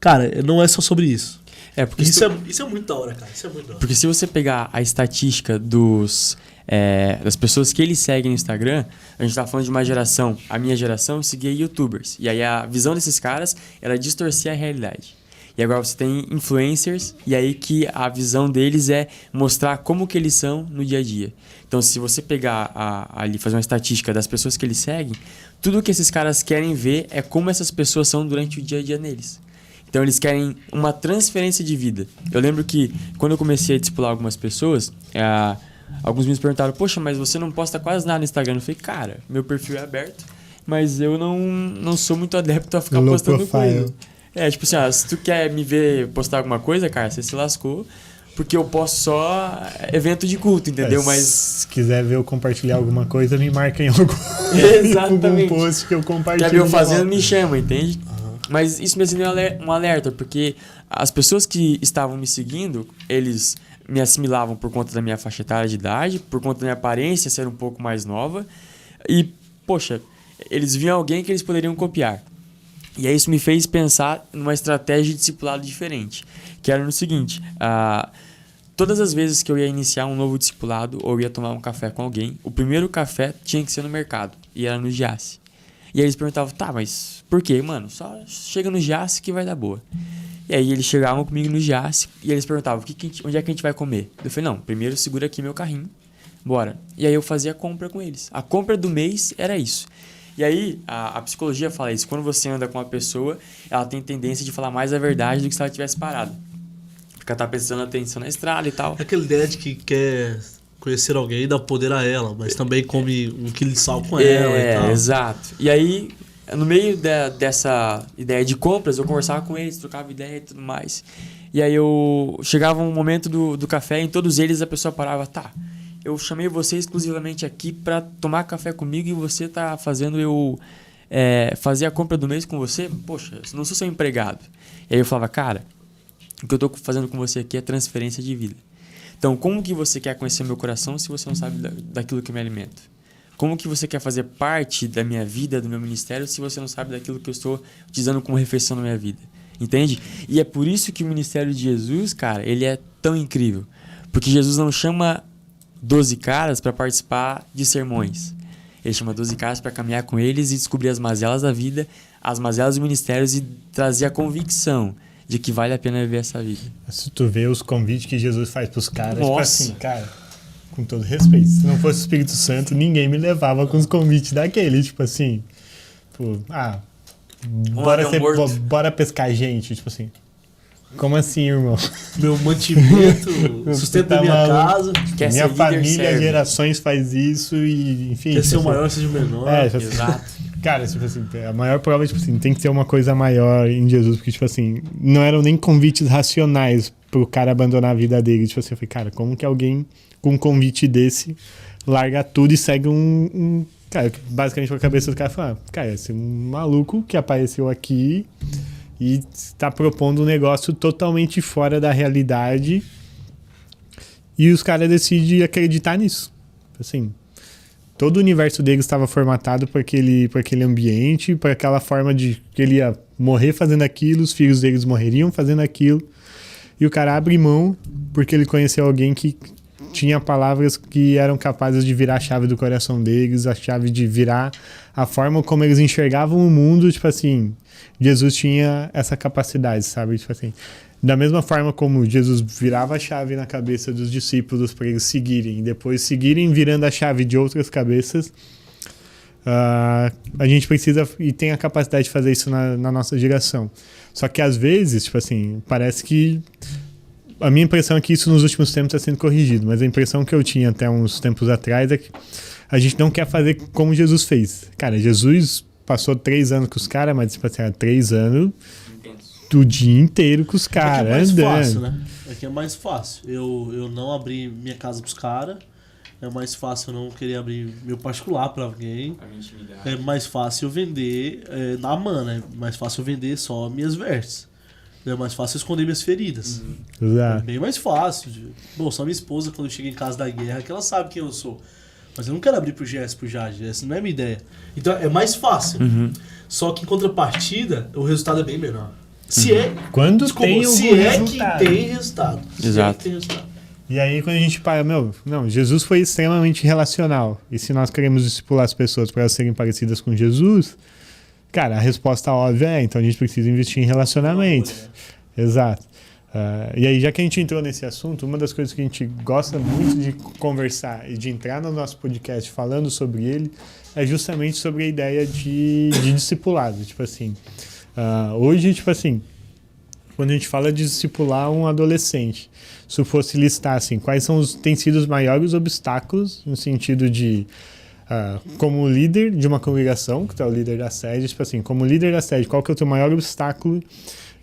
cara, não é só sobre isso. Porque Isso é muito da hora, cara. Isso é muito da hora. Porque se você pegar a estatística das pessoas que eles seguem no Instagram, a gente tá falando de uma geração, a minha geração seguia youtubers. E aí a visão desses caras era distorcer a realidade. E agora você tem influencers, e aí que a visão deles é mostrar como que eles são no dia a dia. Então, se você pegar ali, fazer uma estatística das pessoas que eles seguem, tudo que esses caras querem ver é como essas pessoas são durante o dia a dia neles. Então, eles querem uma transferência de vida. Eu lembro que, quando eu comecei a discipular algumas pessoas, alguns me perguntaram, poxa, mas você não posta quase nada no Instagram. Eu falei, cara, meu perfil é aberto, mas eu não sou muito adepto a ficar Low postando profile. coisa. Tipo assim, se tu quer me ver postar alguma coisa, cara, você se lascou, porque eu posto só evento de culto, entendeu? Mas Se quiser ver eu compartilhar alguma coisa, me marca em algum Exatamente. post que eu compartilho. quer ver eu de fazendo, volta. me chama, entende? Mas isso me acendeu um alerta, porque as pessoas que estavam me seguindo, eles me assimilavam por conta da minha faixa etária de idade, por conta da minha aparência ser um pouco mais nova. E, poxa, eles viam alguém que eles poderiam copiar. E aí isso me fez pensar numa estratégia de discipulado diferente. Que era no seguinte, todas as vezes que eu ia iniciar um novo discipulado ou ia tomar um café com alguém, o primeiro café tinha que ser no mercado, e era no Giasse. E aí eles perguntavam, tá, mas por quê? Mano, só chega no Giasse que vai dar boa. E aí eles chegavam comigo no Giasse e eles perguntavam, onde é que a gente vai comer? Eu falei, não, primeiro segura aqui meu carrinho, bora. E aí eu fazia a compra com eles. A compra do mês era isso. E aí a psicologia fala isso, quando você anda com uma pessoa, ela tem tendência de falar mais a verdade do que se ela tivesse parado. Porque ela tá prestando atenção na estrada e tal. É aquela ideia de que quer conhecer alguém e dar poder a ela, mas também come um quilo de sal com ela e tal. Exato. E aí, no meio dessa ideia de compras, eu conversava com eles, trocava ideia e tudo mais. E aí eu chegava um momento do café, em todos eles a pessoa parava, tá, eu chamei você exclusivamente aqui pra tomar café comigo e você tá fazendo eu fazer a compra do mês com você? Poxa, eu não sou seu empregado. E aí eu falava, cara, o que eu tô fazendo com você aqui é transferência de vida. Então, como que você quer conhecer meu coração se você não sabe daquilo que eu me alimento? Como que você quer fazer parte da minha vida, do meu ministério, se você não sabe daquilo que eu estou utilizando como refeição na minha vida? Entende? E é por isso que o ministério de Jesus, cara, ele é tão incrível. Porque Jesus não chama 12 caras para participar de sermões. Ele chama 12 caras para caminhar com eles e descobrir as mazelas da vida, as mazelas dos ministérios e trazer a convicção de que vale a pena viver essa vida. Se tu vê os convites que Jesus faz pros caras, tipo Nossa. assim, cara, com todo respeito, se não fosse o Espírito Santo, ninguém me levava com os convites daquele, tipo assim, pô, bora pescar gente, tipo assim. Como assim, irmão? Meu mantimento, sustento da minha casa. Quer Minha ser líder, família, serve. gerações faz isso e, enfim. Quer ser o tipo maior, assim, seja o menor. tipo assim, Exato. cara, tipo assim, a maior prova, tipo assim, tem que ser uma coisa maior em Jesus, porque, tipo assim, não eram nem convites racionais pro cara abandonar a vida dele. Tipo assim, eu falei, cara, como que alguém com um convite desse larga tudo e segue cara, basicamente com a cabeça do cara fala, cara, esse é um maluco que apareceu aqui e está propondo um negócio totalmente fora da realidade e os caras decidem acreditar nisso. Assim, todo o universo deles estava formatado para aquele ambiente, para aquela forma de que ele ia morrer fazendo aquilo, os filhos deles morreriam fazendo aquilo, e o cara abre mão porque ele conheceu alguém que tinha palavras que eram capazes de virar a chave do coração deles, a chave de virar a forma como eles enxergavam o mundo. Tipo assim, Jesus tinha essa capacidade, sabe? Tipo assim, da mesma forma como Jesus virava a chave na cabeça dos discípulos para eles seguirem, e depois seguirem virando a chave de outras cabeças, a gente precisa e tem a capacidade de fazer isso na nossa geração. Só que às vezes, tipo assim, parece que a minha impressão é que isso nos últimos tempos está sendo corrigido, mas a impressão que eu tinha até uns tempos atrás é que a gente não quer fazer como Jesus fez. Cara, Jesus passou 3 anos com os caras, mas tipo assim, 3 anos do dia inteiro com os caras Aqui é andando. mais fácil, né? Aqui é mais fácil. Eu não abrir minha casa pros caras. É mais fácil eu não querer abrir meu particular pra alguém. É mais fácil eu vender na mana. É mais fácil eu vender só minhas vestes. É mais fácil eu esconder minhas feridas. É Exato. bem mais fácil. Bom, só minha esposa, quando chega em casa da guerra, que ela sabe quem eu sou. Mas eu não quero abrir pro Gerson, pro Jade. Essa não é a minha ideia. Então é mais fácil. Só que em contrapartida, o resultado é bem menor. Se é. Quando Desculpa, tem se algum é resultado. que tem resultado. Se Exato. é que tem resultado. E aí, quando a gente para, não, Jesus foi extremamente relacional. E se nós queremos discipular as pessoas para elas serem parecidas com Jesus, cara, a resposta óbvia é, então a gente precisa investir em relacionamento. Exato. E aí, já que a gente entrou nesse assunto, uma das coisas que a gente gosta muito de conversar e de entrar no nosso podcast falando sobre ele é justamente sobre a ideia de discipulado. Tipo assim, hoje, tipo assim, quando a gente fala de discipular um adolescente, se eu fosse listar assim, quais têm sido os maiores obstáculos no sentido de, como líder de uma congregação, que tu é o líder da sede, tipo assim, como líder da sede, qual que é o teu maior obstáculo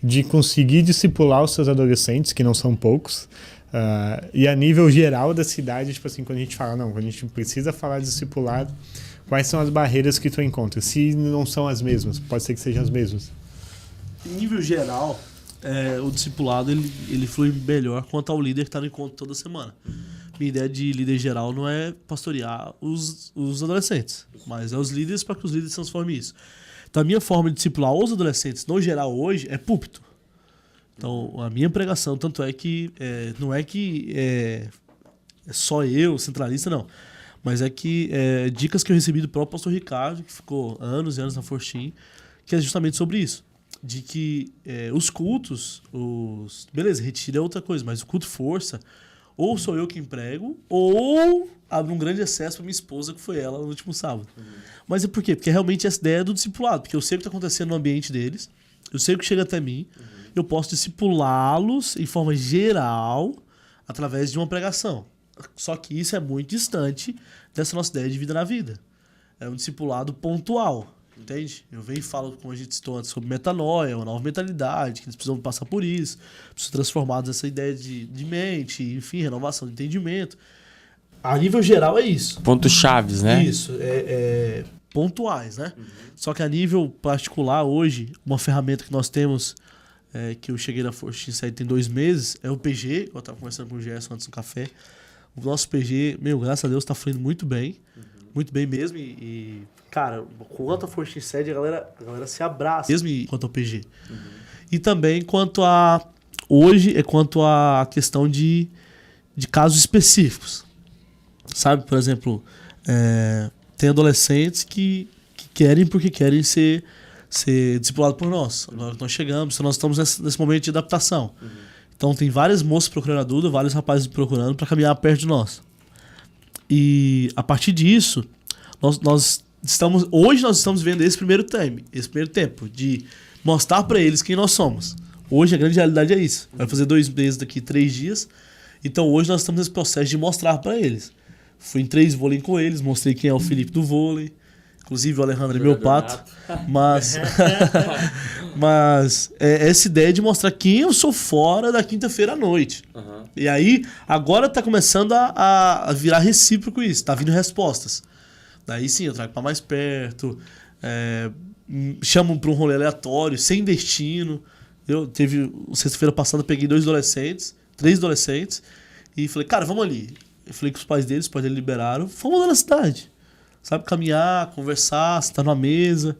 de conseguir discipular os seus adolescentes, que não são poucos, e a nível geral da cidade, tipo assim, quando a gente fala, quando a gente precisa falar de discipulado, quais são as barreiras que tu encontra? Se não são as mesmas, pode ser que sejam as mesmas. Em nível geral, o discipulado ele flui melhor quanto ao líder que está no encontro toda semana. Minha ideia de líder geral não é pastorear os adolescentes, mas é os líderes para que os líderes transformem isso. Então a minha forma de discipular os adolescentes no geral hoje é púlpito. Então a minha pregação, tanto é que não é que é só eu, centralista, não. Mas é que dicas que eu recebi do próprio pastor Ricardo, que ficou anos e anos na Forstim, que é justamente sobre isso. De que os cultos, beleza, retiro é outra coisa, mas o culto força, ou sou eu quem prego, ou abre um grande excesso para minha esposa, que foi ela no último sábado. Mas é por quê? Porque realmente essa ideia é do discipulado, porque eu sei o que está acontecendo no ambiente deles, eu sei o que chega até mim, eu posso discipulá-los em forma geral através de uma pregação. Só que isso é muito distante dessa nossa ideia de vida na vida. É um discipulado pontual. Entende? Eu venho e falo, como a gente citou antes, sobre metanoia, uma nova mentalidade, que eles precisam passar por isso, precisam ser transformados nessa ideia de mente, enfim, renovação de entendimento. A nível geral é isso. Pontos chaves, né? Isso, pontuais, né? Só que a nível particular, hoje, uma ferramenta que nós temos, que eu cheguei na Forstim tem 2 meses, é o PG, eu estava conversando com o Gerson antes do café. O nosso PG, graças a Deus, está fluindo muito bem mesmo, e cara, quanto a Forstim Sede, a galera se abraça, mesmo quanto ao PG. E também quanto a questão de casos específicos. Sabe, por exemplo, tem adolescentes que querem porque querem ser discipulados por nós. Agora que nós chegamos, nós estamos nesse momento de adaptação. Então tem várias moças procurando a Duda, vários rapazes procurando para caminhar perto de nós. E a partir disso, nós estamos vendo esse primeiro tempo de mostrar para eles quem nós somos. Hoje a grande realidade é isso. Vai fazer 2 meses daqui 3 dias. Então hoje nós estamos nesse processo de mostrar para eles. Fui em 3 vôlei com eles, mostrei quem é o Felipe do vôlei. Inclusive o Alejandro é meu pato. Mas essa ideia de mostrar quem eu sou fora da quinta-feira à noite. E aí, agora tá começando a virar recíproco isso. Tá vindo respostas. Daí sim, eu trago para mais perto. Chamam para um rolê aleatório, sem destino. Sexta-feira passada, peguei 3 adolescentes. E falei, cara, vamos ali. Eu falei com os pais deles liberaram. Fomos lá na cidade. Sabe, caminhar, conversar, sentar numa mesa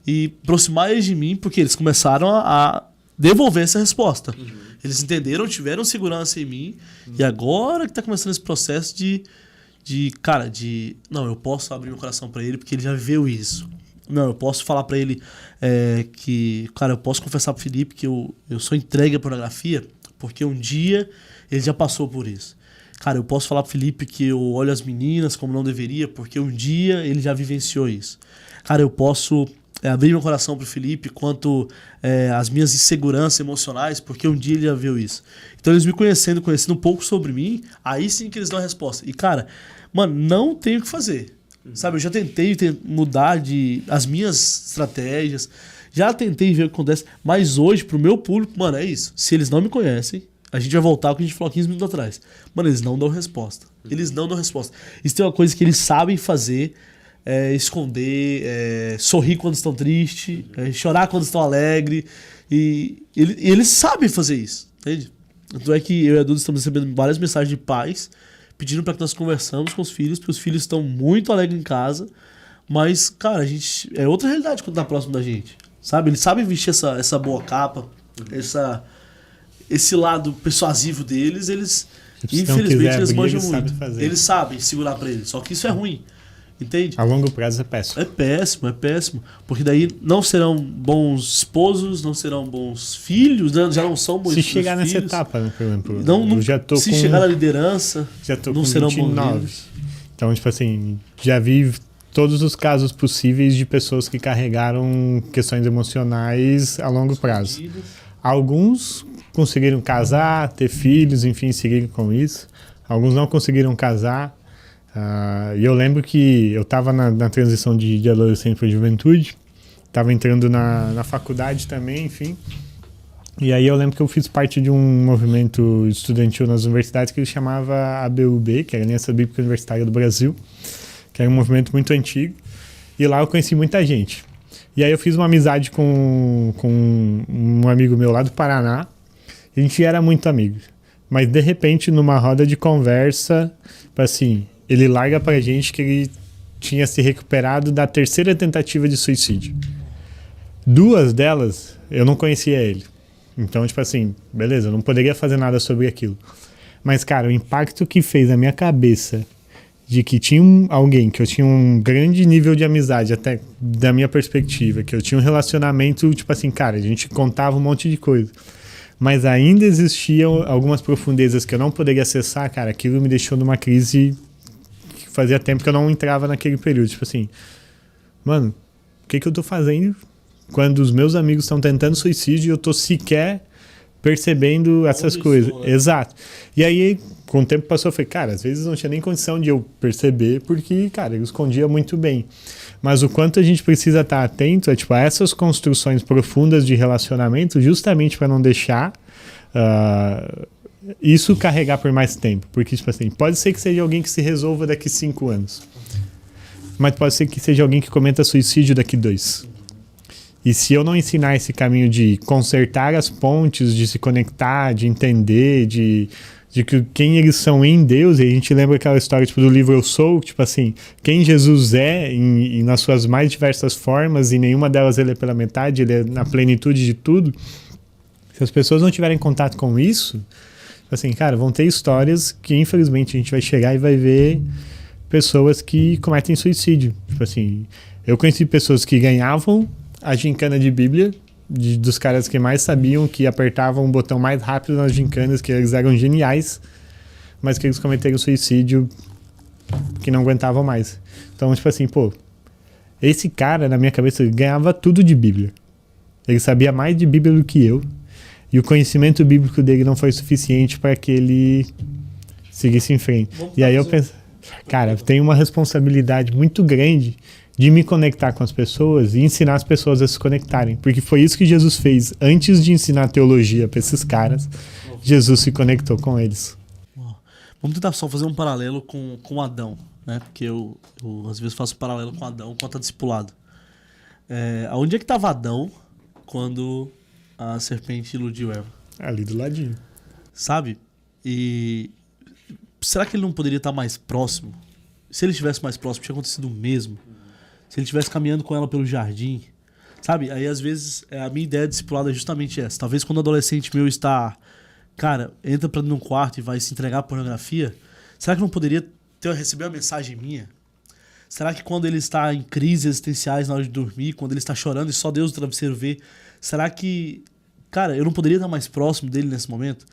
e aproximar eles de mim, porque eles começaram a devolver essa resposta. Eles entenderam, tiveram segurança em mim, e agora que tá começando esse processo não, eu posso abrir meu coração para ele porque ele já viveu isso. Não, eu posso falar para ele eu posso confessar pro Felipe que eu sou entregue à pornografia porque um dia ele já passou por isso. Cara, eu posso falar pro Felipe que eu olho as meninas como não deveria, porque um dia ele já vivenciou isso. Cara, eu posso abrir meu coração pro Felipe quanto às minhas inseguranças emocionais, porque um dia ele já viu isso. Então eles me conhecendo um pouco sobre mim, aí sim que eles dão a resposta. E cara, não tenho o que fazer. Sabe, eu já tentei mudar as minhas estratégias, já tentei ver o que acontece, mas hoje pro meu público, é isso. Se eles não me conhecem, a gente vai voltar ao que a gente falou 15 minutos atrás. Eles não dão resposta. Eles não dão resposta. Isso tem uma coisa que eles sabem fazer, esconder, sorrir quando estão tristes, chorar quando estão alegres. E eles sabem fazer isso, entende? Tanto é que eu e a Duda estamos recebendo várias mensagens de pais pedindo para que nós conversamos com os filhos, porque os filhos estão muito alegres em casa, mas, cara, a gente é outra realidade quando tá próximo da gente, sabe? Eles sabem vestir essa boa capa, esse lado persuasivo deles, eles, infelizmente, eles manjam muito. Eles sabem segurar para eles, só que isso é ruim. Entende? A longo prazo é péssimo. É péssimo. Porque daí não serão bons esposos, não serão bons filhos, já não são bons filhos. Se chegar nessa etapa, né, por exemplo. Eu já tô se chegar na liderança, já tô não com serão 29. bons filhos. Então, tipo assim, já vi todos os casos possíveis de pessoas que carregaram questões emocionais a longo prazo. Alguns conseguiram casar, ter filhos, enfim, seguir com isso. Alguns não conseguiram casar. E eu lembro que eu estava na transição de adolescente para juventude, estava entrando na faculdade também, enfim. E aí eu lembro que eu fiz parte de um movimento estudantil nas universidades que ele chamava ABUB, que era a Aliança Bíblica Universitária do Brasil, que era um movimento muito antigo. E lá eu conheci muita gente. E aí eu fiz uma amizade com um amigo meu lá do Paraná. A gente era muito amigo. Mas de repente, numa roda de conversa, assim, ele larga pra gente que ele tinha se recuperado da terceira tentativa de suicídio. 2 delas, eu não conhecia ele. Então, tipo assim, beleza, eu não poderia fazer nada sobre aquilo. Mas, cara, o impacto que fez na minha cabeça de que tinha alguém que eu tinha um grande nível de amizade, até da minha perspectiva, que eu tinha um relacionamento, tipo assim, cara, a gente contava um monte de coisa. Mas ainda existiam algumas profundezas que eu não poderia acessar, cara, aquilo me deixou numa crise que fazia tempo que eu não entrava naquele período. Tipo assim, mano, o que eu tô fazendo quando os meus amigos estão tentando suicídio e eu tô sequer percebendo essas coisas? Né? Exato. E aí, com o tempo passou, eu falei, cara, às vezes não tinha nem condição de eu perceber, porque, cara, eu escondia muito bem. Mas o quanto a gente precisa estar atento a, tipo, a essas construções profundas de relacionamento, justamente para não deixar isso carregar por mais tempo. Porque, tipo assim, pode ser que seja alguém que se resolva daqui 5 anos. Mas pode ser que seja alguém que cometa suicídio daqui 2. E se eu não ensinar esse caminho de consertar as pontes, de se conectar, de entender, de que quem eles são em Deus, e a gente lembra aquela história tipo, do livro Eu Sou, tipo assim, quem Jesus é e nas suas mais diversas formas, e nenhuma delas ele é pela metade, ele é na plenitude de tudo. Se as pessoas não tiverem contato com isso, assim, cara, vão ter histórias que infelizmente a gente vai chegar e vai ver pessoas que cometem suicídio. Tipo assim, eu conheci pessoas que ganhavam a gincana de Bíblia, dos caras que mais sabiam, que apertavam o botão mais rápido nas gincanas, que eles eram geniais, mas que eles cometeram suicídio que não aguentavam mais. Então, tipo assim, pô, esse cara, na minha cabeça, ele ganhava tudo de Bíblia. Ele sabia mais de Bíblia do que eu, e o conhecimento bíblico dele não foi suficiente para que ele seguisse em frente. E aí eu penso, cara, eu tenho uma responsabilidade muito grande de me conectar com as pessoas e ensinar as pessoas a se conectarem. Porque foi isso que Jesus fez. Antes de ensinar teologia para esses caras, Jesus se conectou com eles. Vamos tentar só fazer um paralelo com Adão, né? Porque eu às vezes faço paralelo com Adão quanto a discipulado. Onde é que estava Adão quando a serpente iludiu Eva? Ali do ladinho. Sabe? E será que ele não poderia estar mais próximo? Se ele estivesse mais próximo, tinha acontecido o mesmo. Se ele estivesse caminhando com ela pelo jardim, sabe? Aí, às vezes, a minha ideia de discipulado é justamente essa. Talvez quando o adolescente meu está, cara, entra pra num quarto e vai se entregar à pornografia, será que não poderia receber uma mensagem minha? Será que quando ele está em crises existenciais na hora de dormir, quando ele está chorando e só Deus do travesseiro vê, será que, cara, eu não poderia estar mais próximo dele nesse momento?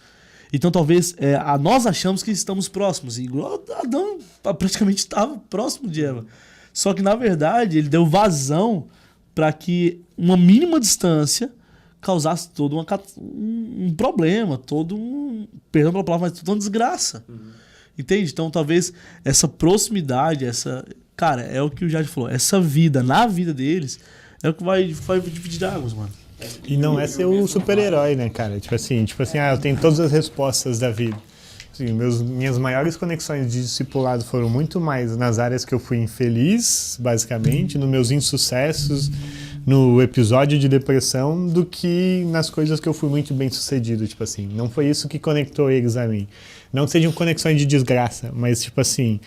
Então, talvez, nós achamos que estamos próximos. E Adão praticamente estava próximo de Eva. Só que, na verdade, ele deu vazão para que uma mínima distância causasse todo um problema, perdão pela palavra, mas toda uma desgraça. Entende? Então, talvez essa proximidade, cara, é o que o Jade falou, essa vida, na vida deles, é o que vai dividir águas, mano. E não é ser o super-herói, né, cara? Tipo assim, eu tenho todas as respostas da vida. Assim, minhas maiores conexões de discipulado foram muito mais nas áreas que eu fui infeliz, basicamente, nos meus insucessos, no episódio de depressão do que nas coisas que eu fui muito bem sucedido, tipo assim. Não foi isso que conectou eles a mim. Não que sejam conexões de desgraça, mas tipo assim,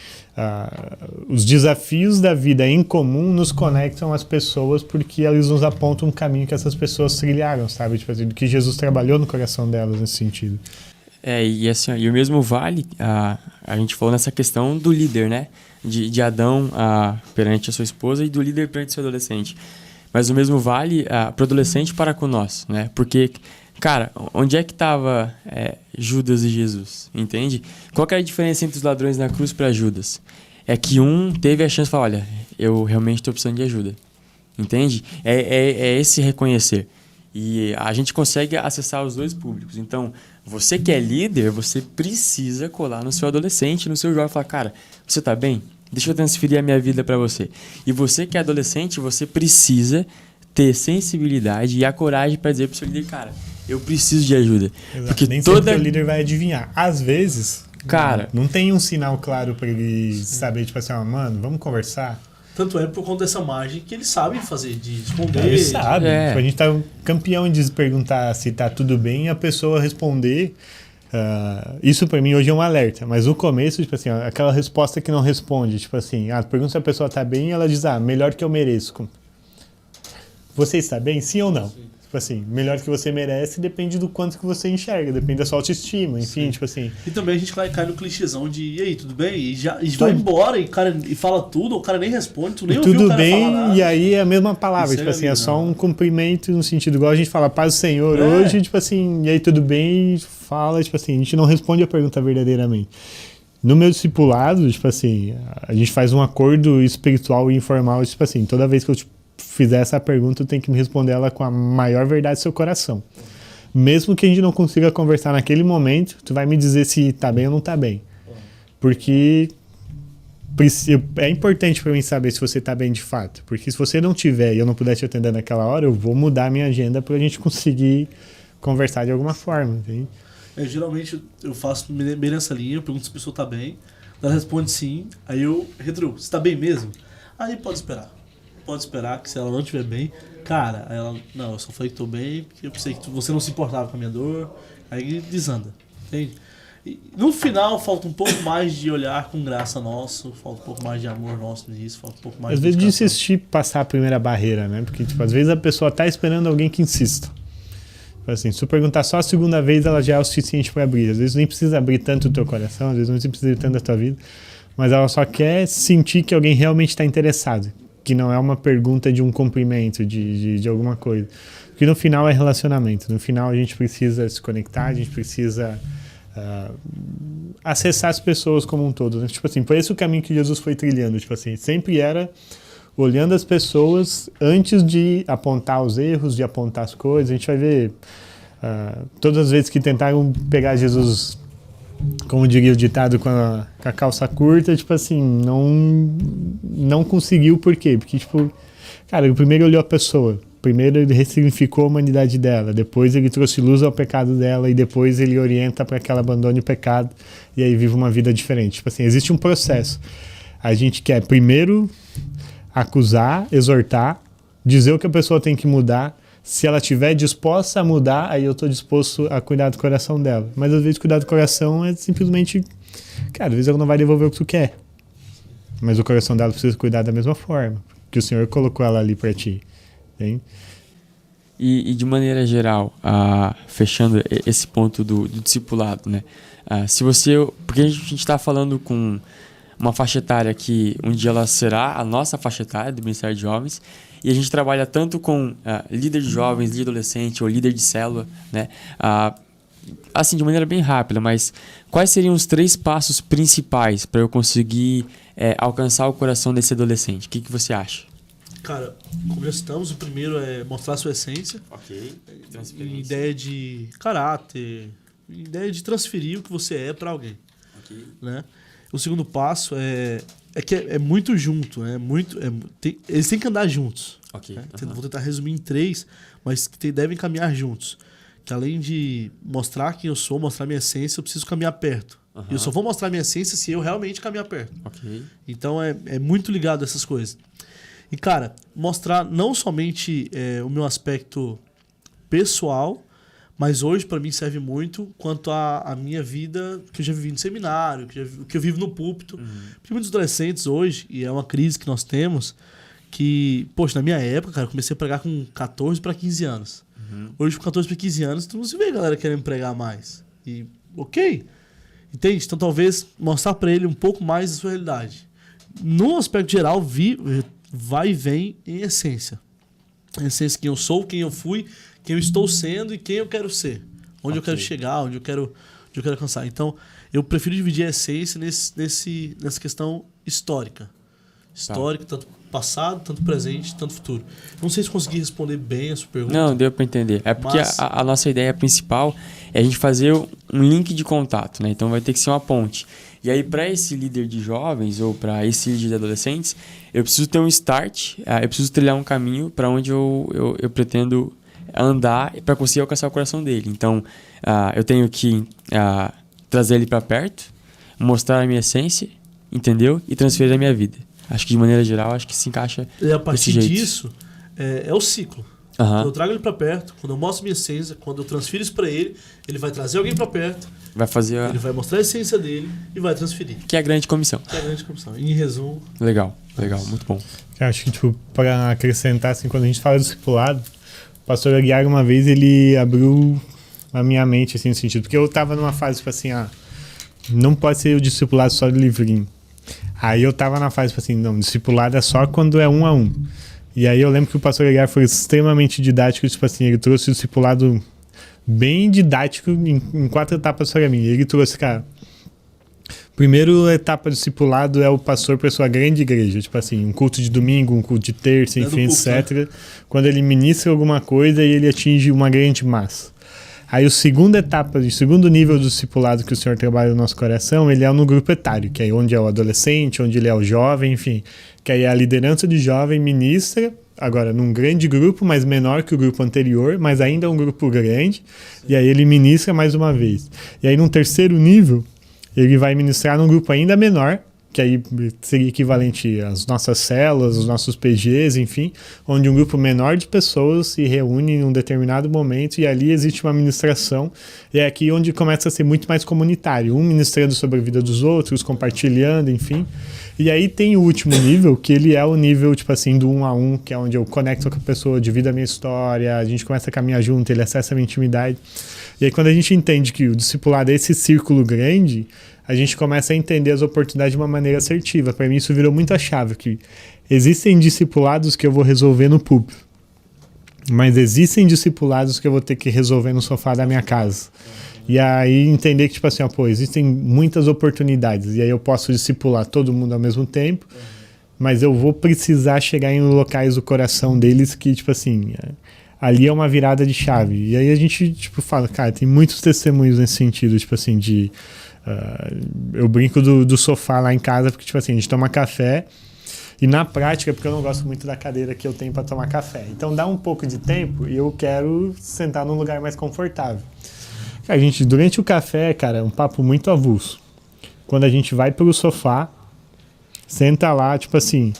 os desafios da vida em comum nos conectam às pessoas porque eles nos apontam um caminho que essas pessoas trilharam, sabe? Tipo assim, que Jesus trabalhou no coração delas nesse sentido. E assim, e o mesmo vale, a gente falou nessa questão do líder, né? De Adão perante a sua esposa e do líder perante o seu adolescente. Mas o mesmo vale para o adolescente para com nós, né? Porque, cara, onde é que estava Judas e Jesus, entende? Qual que é a diferença entre os ladrões na cruz para Judas? É que um teve a chance de falar, olha, eu realmente estou precisando de ajuda, entende? É esse reconhecer. E a gente consegue acessar os dois públicos. Então, você que é líder, você precisa colar no seu adolescente, no seu jovem, e falar, cara, você tá bem? Deixa eu transferir a minha vida para você. E você que é adolescente, você precisa ter sensibilidade e a coragem para dizer pro seu líder, cara, eu preciso de ajuda. Exato. Porque nem sempre o líder vai adivinhar. Às vezes, cara, não tem um sinal claro para ele saber, tipo assim, mano, vamos conversar. Tanto é por conta dessa margem que eles sabem fazer, de responder. Eles sabem. Tipo, a gente tá campeão de perguntar se tá tudo bem e a pessoa responder. Isso pra mim hoje é um alerta. Mas no começo, tipo assim, aquela resposta que não responde. Tipo assim, pergunta se a pessoa tá bem e ela diz, melhor que eu mereço. Você está bem? Sim ou não? Sim. Tipo assim, melhor que você merece depende do quanto que você enxerga, depende da sua autoestima, enfim, sim. Tipo assim. E também a gente cai no clichêzão de, e aí, tudo bem? E vai embora e fala tudo, o cara nem responde, tu nem ouviu o cara falar nada. E aí é a mesma palavra, tipo assim, é só um cumprimento no sentido, igual a gente fala, paz do Senhor hoje, tipo assim, e aí tudo bem, fala, tipo assim, a gente não responde a pergunta verdadeiramente. No meu discipulado, tipo assim, a gente faz um acordo espiritual e informal, tipo assim, toda vez que eu fizer essa pergunta, eu tenho que me responder ela com a maior verdade do seu coração. Mesmo que a gente não consiga conversar naquele momento, tu vai me dizer se tá bem ou não tá bem. Porque é importante para mim saber se você tá bem de fato. Porque se você não tiver e eu não puder te atender naquela hora, eu vou mudar a minha agenda pra gente conseguir conversar de alguma forma, entende? Geralmente eu faço bem nessa linha, eu pergunto se a pessoa tá bem, ela responde sim, aí eu retruco, você tá bem mesmo? Aí pode esperar. Pode esperar que se ela não estiver bem, cara, ela, não, eu só falei que tô bem porque eu pensei que você não se importava com a minha dor, aí desanda, entende? E no final falta um pouco mais de olhar com graça nosso, falta um pouco mais de amor nosso nisso, falta um pouco mais às vezes de insistir passar a primeira barreira, né? Porque tipo, às vezes a pessoa tá esperando alguém que insista. Assim, se tu perguntar só a segunda vez, ela já é o suficiente para abrir. Às vezes nem precisa abrir tanto o teu coração, às vezes não precisa abrir tanto da tua vida, mas ela só quer sentir que alguém realmente está interessado. Que não é uma pergunta de um cumprimento, de alguma coisa. Porque no final é relacionamento. No final a gente precisa se conectar, a gente precisa acessar as pessoas como um todo. Né? Tipo assim, foi esse o caminho que Jesus foi trilhando. Tipo assim, sempre era olhando as pessoas antes de apontar os erros, de apontar as coisas. A gente vai ver todas as vezes que tentaram pegar Jesus, como diria o ditado, com a calça curta, tipo assim, não conseguiu. Por quê? Porque, tipo, cara, ele primeiro olhou a pessoa, primeiro ele ressignificou a humanidade dela, depois ele trouxe luz ao pecado dela e depois ele orienta para que ela abandone o pecado e aí viva uma vida diferente. Tipo assim, existe um processo. A gente quer primeiro acusar, exortar, dizer o que a pessoa tem que mudar. Se ela estiver disposta a mudar, aí eu estou disposto a cuidar do coração dela. Mas às vezes cuidar do coração é simplesmente... Cara, às vezes ela não vai devolver o que tu quer. Mas o coração dela precisa cuidar da mesma forma. Que o Senhor colocou ela ali para ti. Hein? E de maneira geral, fechando esse ponto do discipulado, né? Se você... Porque a gente está falando com uma faixa etária que um dia ela será a nossa faixa etária do Ministério de Jovens. E a gente trabalha tanto com líder de jovens, líder adolescente ou líder de célula, né? Assim, de maneira bem rápida, mas quais seriam os 3 passos principais para eu conseguir alcançar o coração desse adolescente? O que você acha? Cara, como já citamos, o primeiro é mostrar a sua essência. Ok. Ideia de caráter, ideia de transferir o que você é para alguém. Ok. Né? O segundo passo é que é muito junto, né? Eles têm que andar juntos. Okay. Né? Vou tentar resumir em 3, mas que devem caminhar juntos. Que além de mostrar quem eu sou, mostrar minha essência, eu preciso caminhar perto. E eu só vou mostrar minha essência se eu realmente caminhar perto. Okay. Então é muito ligado a essas coisas. E, cara, mostrar não somente o meu aspecto pessoal, mas hoje para mim serve muito quanto a minha vida que eu já vivi no seminário, que eu vivo no púlpito. Porque muitos adolescentes hoje, e é uma crise que nós temos, que, poxa, na minha época, cara, eu comecei a pregar com 14 para 15 anos. Hoje, com 14 para 15 anos, tu não se vê a galera querendo pregar mais. E, ok. Entende? Então, talvez mostrar para ele um pouco mais da sua realidade. No aspecto geral, vai e vem em essência. Em essência, quem eu sou, quem eu fui, quem eu estou sendo e quem eu quero ser. Onde eu quero chegar, onde eu quero alcançar. Então, eu prefiro dividir a essência nessa questão histórica. Histórica, tanto passado, tanto presente, tanto futuro. Não sei se consegui responder bem a sua pergunta. Não, deu para entender. É porque a nossa ideia principal é a gente fazer um link de contato, né? Então vai ter que ser uma ponte. E aí, para esse líder de jovens ou para esse líder de adolescentes, eu preciso ter um start, eu preciso trilhar um caminho para onde eu pretendo andar para conseguir alcançar o coração dele. Então, eu tenho que trazer ele para perto, mostrar a minha essência, entendeu? E transferir a minha vida. Acho que de maneira geral, acho que se encaixa. E a partir desse jeito. disso, é o ciclo. Quando eu trago ele pra perto, quando eu mostro minha essência, quando eu transfiro isso pra ele, ele vai trazer alguém pra perto, vai fazer ele vai mostrar a essência dele e vai transferir. Que é a grande comissão. Que é a grande comissão. Em resumo... Legal, muito bom. Eu acho que, tipo, para acrescentar, assim, quando a gente fala do discipulado, o pastor Aguiar, uma vez, ele abriu a minha mente, assim, no sentido, porque eu tava numa fase, tipo assim, não pode ser o discipulado só do livrinho. Aí eu tava na fase, tipo assim, não, discipulado é só quando é 1 a 1. E aí eu lembro que o pastor Aguiar foi extremamente didático, tipo assim, ele trouxe o discipulado bem didático em 4 etapas para mim. Ele trouxe, cara, primeira etapa do discipulado é o pastor para sua grande igreja, tipo assim, um culto de domingo, um culto de terça, enfim, etc. Né? Quando ele ministra alguma coisa e ele atinge uma grande massa. Aí a segunda etapa, o segundo nível do discipulado que o Senhor trabalha no nosso coração, ele é no grupo etário, que é onde é o adolescente, onde ele é o jovem, enfim. Que aí a liderança de jovem ministra, agora num grande grupo, mas menor que o grupo anterior, mas ainda é um grupo grande, e aí ele ministra mais uma vez. E aí num terceiro nível, ele vai ministrar num grupo ainda menor, que aí seria equivalente às nossas células, os nossos PGs, enfim, onde um grupo menor de pessoas se reúne em um determinado momento e ali existe uma ministração, e é aqui onde começa a ser muito mais comunitário, um ministrando sobre a vida dos outros, compartilhando, enfim. E aí tem o último nível, que ele é o nível, tipo assim, do 1 a 1, que é onde eu conecto com a pessoa, divido a minha história, a gente começa a caminhar junto, ele acessa a minha intimidade. E aí quando a gente entende que o discipulado é esse círculo grande, a gente começa a entender as oportunidades de uma maneira assertiva. Para mim isso virou muito a chave, que existem discipulados que eu vou resolver no púlpito, mas existem discipulados que eu vou ter que resolver no sofá da minha casa. E aí entender que, tipo assim, existem muitas oportunidades, e aí eu posso discipular todo mundo ao mesmo tempo, mas eu vou precisar chegar em locais do coração deles que, tipo assim, ali é uma virada de chave. E aí a gente, tipo, fala, cara, tem muitos testemunhos nesse sentido, tipo assim, de... eu brinco do sofá lá em casa, porque, tipo assim, a gente toma café, e na prática, porque eu não gosto muito da cadeira que eu tenho para tomar café. Então dá um pouco de tempo e eu quero sentar num lugar mais confortável. A gente, durante o café, cara, é um papo muito avulso. Quando a gente vai pelo sofá, senta lá, tipo assim,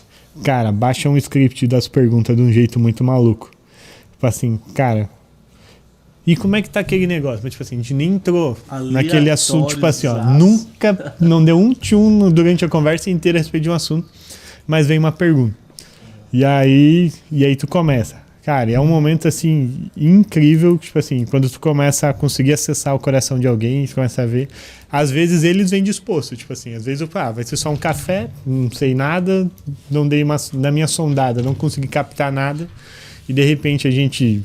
cara, baixa um script das perguntas de um jeito muito maluco. Tipo assim, cara, e como é que tá aquele negócio? Mas, tipo assim, a gente nem entrou naquele assunto, tipo assim, nunca, não deu um tchum durante a conversa inteira a respeito de um assunto, mas vem uma pergunta. E aí tu começa. Cara, é um momento, assim, incrível, tipo assim, quando tu começa a conseguir acessar o coração de alguém, tu começa a ver, às vezes eles vêm dispostos, tipo assim, às vezes eu falo, vai ser só um café, não sei nada, não dei na minha sondada, não consegui captar nada, e de repente a gente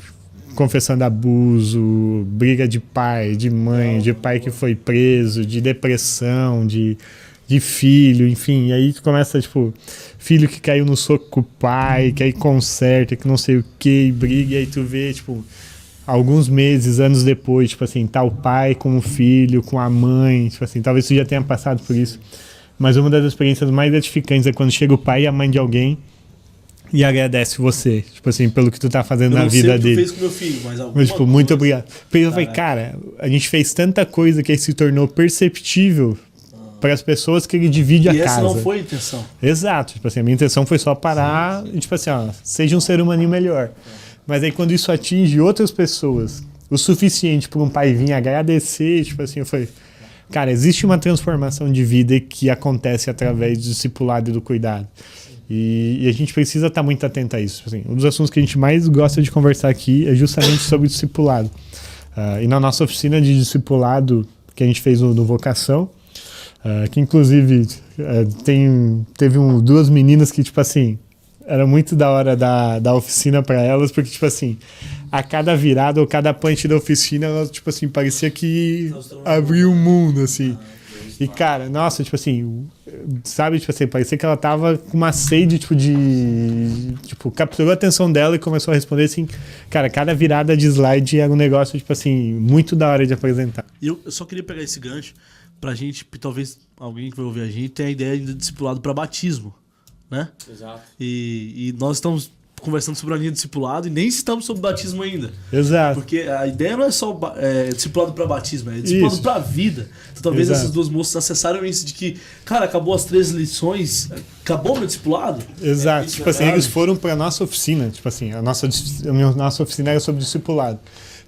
confessando abuso, briga de pai, de mãe, de pai que foi preso, de depressão, de filho, enfim, e aí tu começa, tipo, filho que caiu no soco com o pai, que aí conserta, que não sei o que, briga, e aí tu vê, tipo, alguns meses, anos depois, tipo assim, tá o pai com o filho, com a mãe, tipo assim, talvez tu já tenha passado por isso, mas uma das experiências mais gratificantes é quando chega o pai e a mãe de alguém e agradece você, tipo assim, pelo que tu tá fazendo na vida dele. Eu não sei o que tu fez com meu filho, mas alguma tipo, muito obrigado. Porque eu falei, cara, a gente fez tanta coisa que aí se tornou perceptível para as pessoas que ele divide a E essa casa. não foi a intenção. Exato. Tipo assim, a minha intenção foi só parar e, tipo assim, ó, seja um ser humaninho melhor. Mas aí quando isso atinge outras pessoas o suficiente para um pai vir agradecer, tipo assim, eu falei, cara, existe uma transformação de vida que acontece através do discipulado e do cuidado. E a gente precisa estar muito atento a isso. Assim, um dos assuntos que a gente mais gosta de conversar aqui é justamente sobre o discipulado. E na nossa oficina de discipulado que a gente fez no Vocação, que inclusive teve duas meninas que, tipo assim, era muito da hora da oficina para elas, porque, tipo assim, a cada virada ou cada punch da oficina, elas, tipo assim, parecia que abriu o mundo, assim. E, cara, nossa, tipo assim, sabe, tipo assim, parecia que ela tava com uma sede, tipo, capturou a atenção dela e começou a responder, assim, cara, cada virada de slide era um negócio, tipo assim, muito da hora de apresentar. Eu só queria pegar esse gancho pra gente, talvez alguém que vai ouvir a gente tenha a ideia de discipulado pra batismo, né? Exato. E nós estamos conversando sobre a linha de discipulado e nem estamos sobre batismo ainda. Exato. Porque a ideia não é só discipulado para batismo, é discipulado para a vida. Então talvez Exato. essas duas moças acessaram isso de que, cara, acabou as 13 lições, acabou meu discipulado. Exato. Tipo assim, eles foram pra nossa oficina, tipo assim, a nossa oficina era sobre discipulado.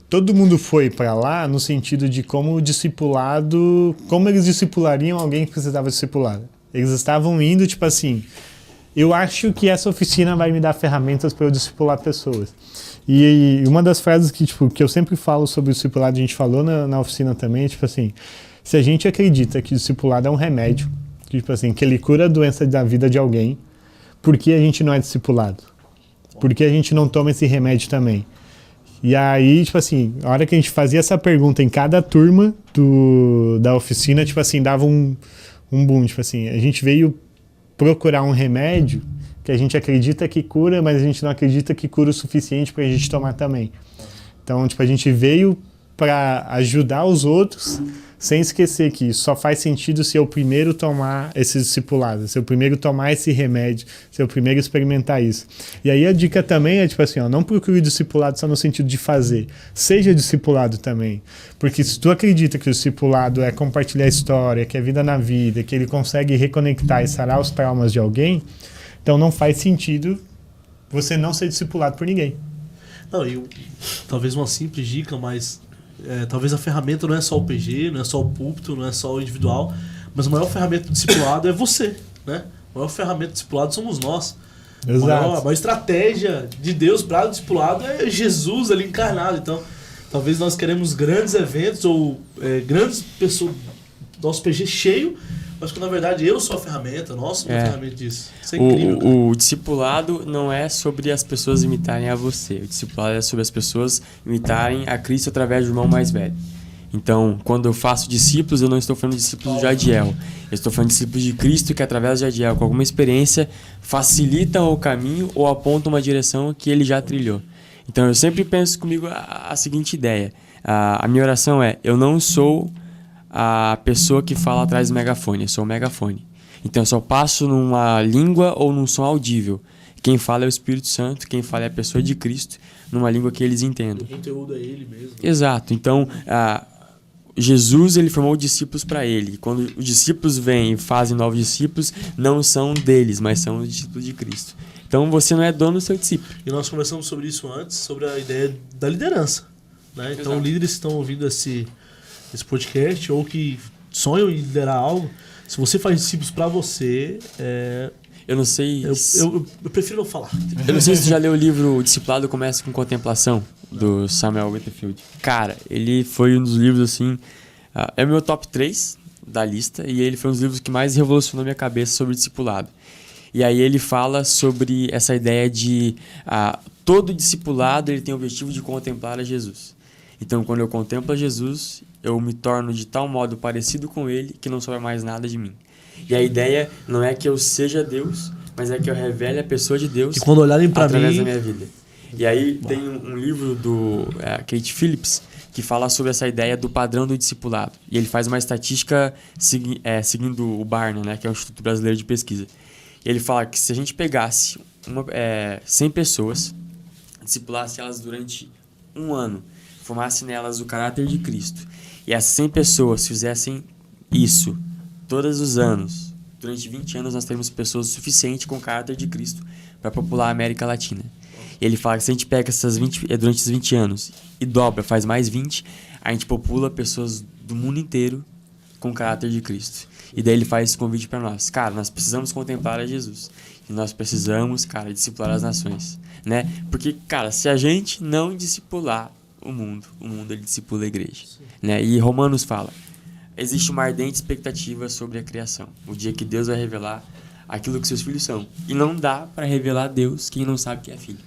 Todo mundo foi para lá no sentido de como eles discipulariam alguém que precisava de discipulado. Eles estavam indo, tipo assim, eu acho que essa oficina vai me dar ferramentas para eu discipular pessoas. E uma das frases que eu sempre falo sobre o discipulado, a gente falou na oficina também, tipo assim, se a gente acredita que o discipulado é um remédio, tipo assim, que ele cura a doença da vida de alguém, por que a gente não é discipulado? Por que a gente não toma esse remédio também? E aí, tipo assim, a hora que a gente fazia essa pergunta em cada turma da oficina, tipo assim, dava um boom, tipo assim, a gente veio procurar um remédio que a gente acredita que cura, mas a gente não acredita que cura o suficiente pra gente tomar também. Então, tipo, a gente veio para ajudar os outros, sem esquecer que só faz sentido se eu primeiro tomar esse discipulado, se eu primeiro tomar esse remédio, se eu primeiro experimentar isso. E aí a dica também é, tipo assim, ó, não procure discipulado só no sentido de fazer, seja discipulado também. Porque se tu acredita que o discipulado é compartilhar a história, que é vida na vida, que ele consegue reconectar e sarar os traumas de alguém, então não faz sentido você não ser discipulado por ninguém. Não, talvez uma simples dica, mas talvez a ferramenta não é só o PG, não é só o púlpito, não é só o individual, mas a maior ferramenta do discipulado é você, né? A maior ferramenta do discipulado somos nós. Exato. A maior estratégia de Deus para o discipulado é Jesus ali encarnado. Então, talvez nós queremos grandes eventos ou grandes pessoas, nosso PG cheio, mas que na verdade eu sou a ferramenta, nós somos a ferramenta disso. Isso é incrível. O discipulado não é sobre as pessoas imitarem a você. O discipulado é sobre as pessoas imitarem a Cristo através do irmão mais velho. Então, quando eu faço discípulos, eu não estou falando de discípulos de Adiel. Eu estou falando de discípulos de Cristo que, através de Adiel, com alguma experiência, facilitam o caminho ou apontam uma direção que ele já trilhou. Então, eu sempre penso comigo a seguinte ideia. A minha oração é, eu não sou a pessoa que fala atrás do megafone, eu sou o megafone. Então, eu só passo numa língua ou num som audível. Quem fala é o Espírito Santo, quem fala é a pessoa de Cristo, numa língua que eles entendam. O conteúdo é ele mesmo. Exato. Então, Jesus ele formou discípulos para ele. Quando os discípulos vêm e fazem novos discípulos, não são deles, mas são os discípulos de Cristo. Então, você não é dono do seu discípulo. E nós conversamos sobre isso antes, sobre a ideia da liderança, né? Então, Exato. líderes que estão ouvindo esse podcast ou que sonham em liderar algo, se você faz discípulos para você, Eu não sei. eu prefiro não falar. Eu não sei se você já leu o livro O Discipulado Começa com Contemplação, do Samuel Whitfield. Cara, ele foi um dos livros, assim... é o meu top 3 da lista, e ele foi um dos livros que mais revolucionou minha cabeça sobre discipulado. E aí ele fala sobre essa ideia de... todo discipulado ele tem o objetivo de contemplar a Jesus. Então, quando eu contemplo a Jesus, eu me torno de tal modo parecido com ele que não sobra mais nada de mim. E a ideia não é que eu seja Deus, mas é que eu revele a pessoa de Deus Que quando olharem para através mim, da minha vida. E aí tem um livro do Kate Phillips que fala sobre essa ideia do padrão do discipulado. E ele faz uma estatística seguindo o Barna, né, que é o Instituto Brasileiro de Pesquisa. E ele fala que se a gente pegasse 100 pessoas, discipulasse elas durante um ano, formasse nelas o caráter de Cristo, e essas 100 pessoas fizessem isso todos os anos, durante 20 anos, nós teremos pessoas o suficiente com o caráter de Cristo para popular a América Latina. E ele fala que se a gente pega durante esses 20 anos e dobra, faz mais 20, a gente popula pessoas do mundo inteiro com o caráter de Cristo. E daí ele faz esse convite para nós. Cara, nós precisamos contemplar a Jesus. E nós precisamos, cara, discipular as nações, né? Porque, cara, se a gente não discipular o mundo ele discipula a igreja, né? E Romanos fala, existe uma ardente expectativa sobre a criação, o dia que Deus vai revelar aquilo que seus filhos são. E não dá para revelar a Deus quem não sabe que é filho.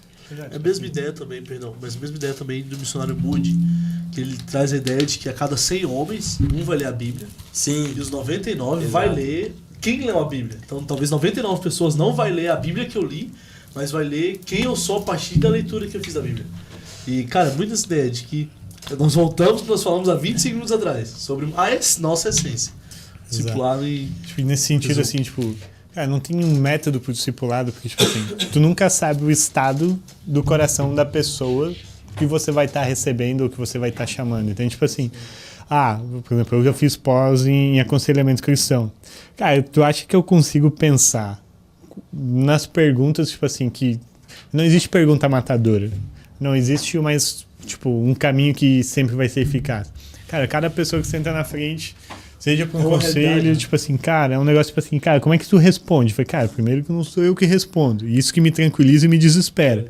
É a mesma ideia também, mas a mesma ideia também do missionário Moody, que ele traz a ideia de que a cada 100 homens, um vai ler a Bíblia. Sim. E os 99 vai ler quem leu a Bíblia. Então talvez 99 pessoas não vai ler a Bíblia que eu li, mas vai ler quem eu sou a partir da leitura que eu fiz da Bíblia. E, cara, muita essa ideia de que nós voltamos, nós falamos há 25 minutos atrás, sobre a nossa essência. Discipulado e... Tipo, nesse sentido, assim, tipo... Cara, não tem um método pro discipulado, porque, tipo assim, tu nunca sabe o estado do coração da pessoa que você vai estar recebendo ou que você vai estar chamando. Então, tipo assim, por exemplo, eu já fiz pós em aconselhamento cristão. Cara, tu acha que eu consigo pensar nas perguntas, tipo assim, que não existe pergunta matadora. Não existe um caminho que sempre vai ser eficaz. Cara, cada pessoa que senta na frente... Seja para um conselho, tipo assim, cara, é um negócio tipo assim, cara, como é que tu responde? Falei, cara, primeiro que não sou eu que respondo. E isso que me tranquiliza e me desespera.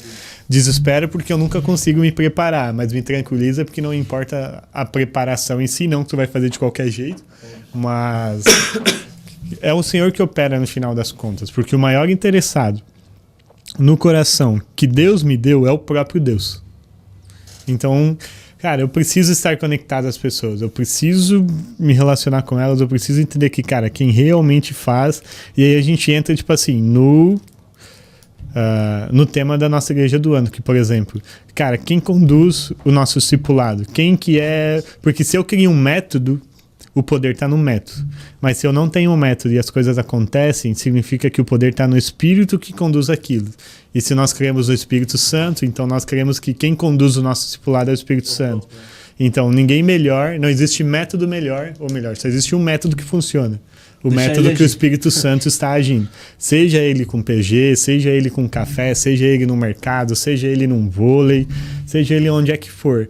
Desespera porque eu nunca consigo me preparar, mas me tranquiliza porque não importa a preparação em si, não que tu vai fazer de qualquer jeito, mas é o Senhor que opera no final das contas, porque o maior interessado no coração que Deus me deu é o próprio Deus. Então... Cara, eu preciso estar conectado às pessoas, eu preciso me relacionar com elas, eu preciso entender que, cara, quem realmente faz... E aí a gente entra, tipo assim, no tema da nossa igreja do ano, que, por exemplo, cara, quem conduz o nosso discipulado? Quem que é... Porque se eu crio um método, o poder está no método. Mas se eu não tenho um método e as coisas acontecem, significa que o poder está no Espírito que conduz aquilo. E se nós cremos no Espírito Santo, então nós cremos que quem conduz o nosso discipulado é o Espírito Santo. Então, ninguém melhor, não existe método melhor, ou melhor, só existe um método que funciona. O método que o Espírito Santo está agindo. Seja ele com PG, seja ele com café, seja ele no mercado, seja ele num vôlei, seja ele onde é que for.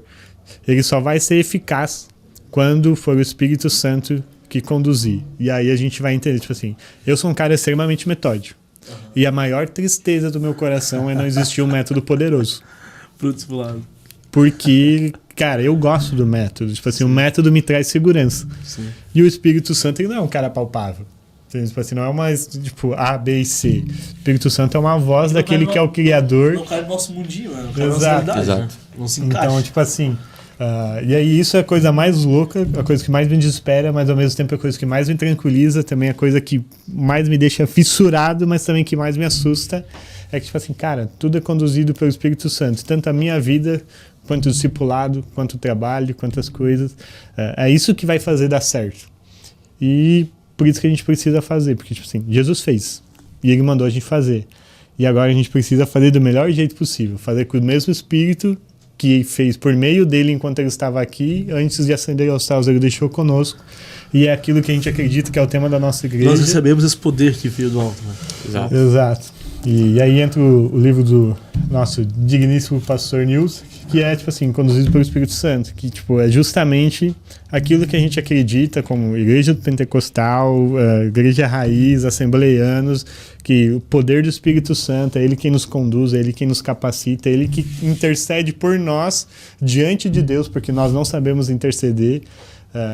Ele só vai ser eficaz quando for o Espírito Santo que conduzir. E aí a gente vai entender, tipo assim, eu sou um cara extremamente metódico. E a maior tristeza do meu coração é não existir um método poderoso. Pro discipulado. Porque, cara, eu gosto do método. Tipo assim, o método me traz segurança. Sim. E o Espírito Santo, ele não é um cara palpável. Tipo assim, não é uma, tipo, A, B e C. O Espírito Santo é uma voz daquele que é o Criador. Não cai no nosso mundinho, né? Não cai na Exato. nossa realidade. Exato. Né? Não se encaixa. Então, tipo assim... e aí isso é a coisa mais louca, a coisa que mais me desespera, mas ao mesmo tempo é a coisa que mais me tranquiliza, também é a coisa que mais me deixa fissurado, mas também que mais me assusta, é que tipo assim, cara, tudo é conduzido pelo Espírito Santo, tanto a minha vida, quanto o discipulado, quanto o trabalho, quanto as coisas, é isso que vai fazer dar certo. E por isso que a gente precisa fazer, porque tipo assim, Jesus fez, e Ele mandou a gente fazer, e agora a gente precisa fazer do melhor jeito possível, fazer com o mesmo Espírito que fez por meio dele enquanto ele estava aqui, antes de ascender aos céus, ele deixou conosco, e é aquilo que a gente acredita que é o tema da nossa igreja. Nós recebemos esse poder que veio do alto, né? Exato. Exato. E aí entra o livro do nosso digníssimo pastor Nils, que é, tipo assim, conduzido pelo Espírito Santo, que, tipo, é justamente aquilo que a gente acredita como igreja pentecostal, igreja raiz, assembleianos, que o poder do Espírito Santo é Ele quem nos conduz, é Ele quem nos capacita, é Ele que intercede por nós diante de Deus, porque nós não sabemos interceder.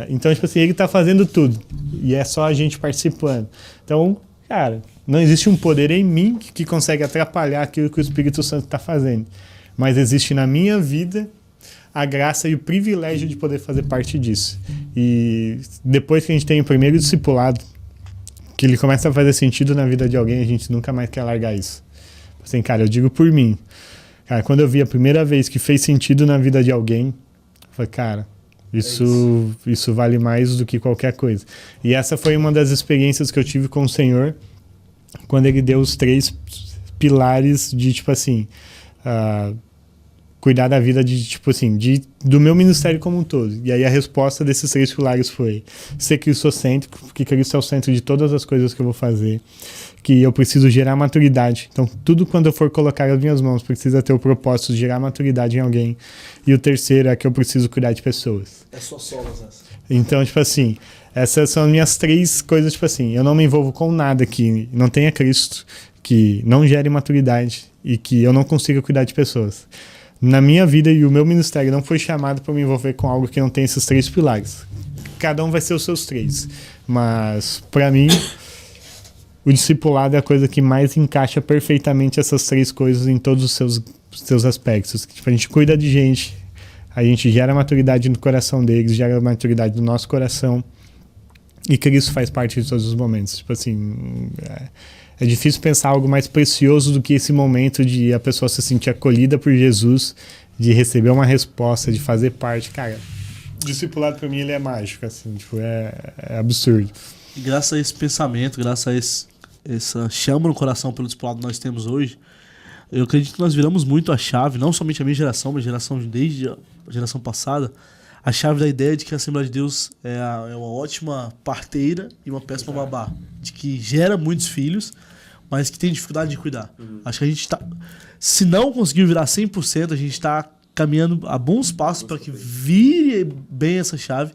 Então, tipo assim, Ele está fazendo tudo, e é só a gente participando. Então, cara, não existe um poder em mim que consegue atrapalhar aquilo que o Espírito Santo está fazendo. Mas existe na minha vida a graça e o privilégio de poder fazer parte disso. E depois que a gente tem o primeiro discipulado, que ele começa a fazer sentido na vida de alguém, a gente nunca mais quer largar isso. Assim, cara, eu digo por mim. Cara, quando eu vi a primeira vez que fez sentido na vida de alguém, eu falei, cara, isso vale mais do que qualquer coisa. E essa foi uma das experiências que eu tive com o Senhor, quando Ele deu os 3 pilares de, tipo assim... cuidar da vida de, tipo assim, do meu ministério como um todo. E aí a resposta desses 3 pilares foi ser cristocêntrico, porque Cristo é o centro de todas as coisas que eu vou fazer, que eu preciso gerar maturidade. Então, tudo quando eu for colocar as minhas mãos precisa ter o propósito de gerar maturidade em alguém. E o terceiro é que eu preciso cuidar de pessoas. É só solas essa. Então, tipo assim, essas são as minhas 3 coisas, tipo assim, eu não me envolvo com nada que não tenha Cristo, que não gere maturidade e que eu não consiga cuidar de pessoas. Na minha vida e o meu ministério não foi chamado para me envolver com algo que não tem esses 3 pilares. Cada um vai ser os seus 3. Mas, para mim, o discipulado é a coisa que mais encaixa perfeitamente essas 3 coisas em todos os seus aspectos. Tipo, a gente cuida de gente, a gente gera maturidade no coração deles, gera maturidade no nosso coração. E Cristo faz parte de todos os momentos. Tipo assim, é difícil pensar algo mais precioso do que esse momento de a pessoa se sentir acolhida por Jesus, de receber uma resposta, de fazer parte. Cara, o discipulado pra mim ele é mágico, assim, tipo, é absurdo. E graças a esse pensamento, graças a essa chama no coração pelo discipulado que nós temos hoje, eu acredito que nós viramos muito a chave, não somente a minha geração, mas a geração desde a geração passada, a chave da ideia de que a Assembleia de Deus é uma ótima parteira e uma péssima babá. De que gera muitos filhos, mas que tem dificuldade de cuidar. Acho que a gente está... Se não conseguir virar 100%, a gente está caminhando a bons passos para que vire bem essa chave.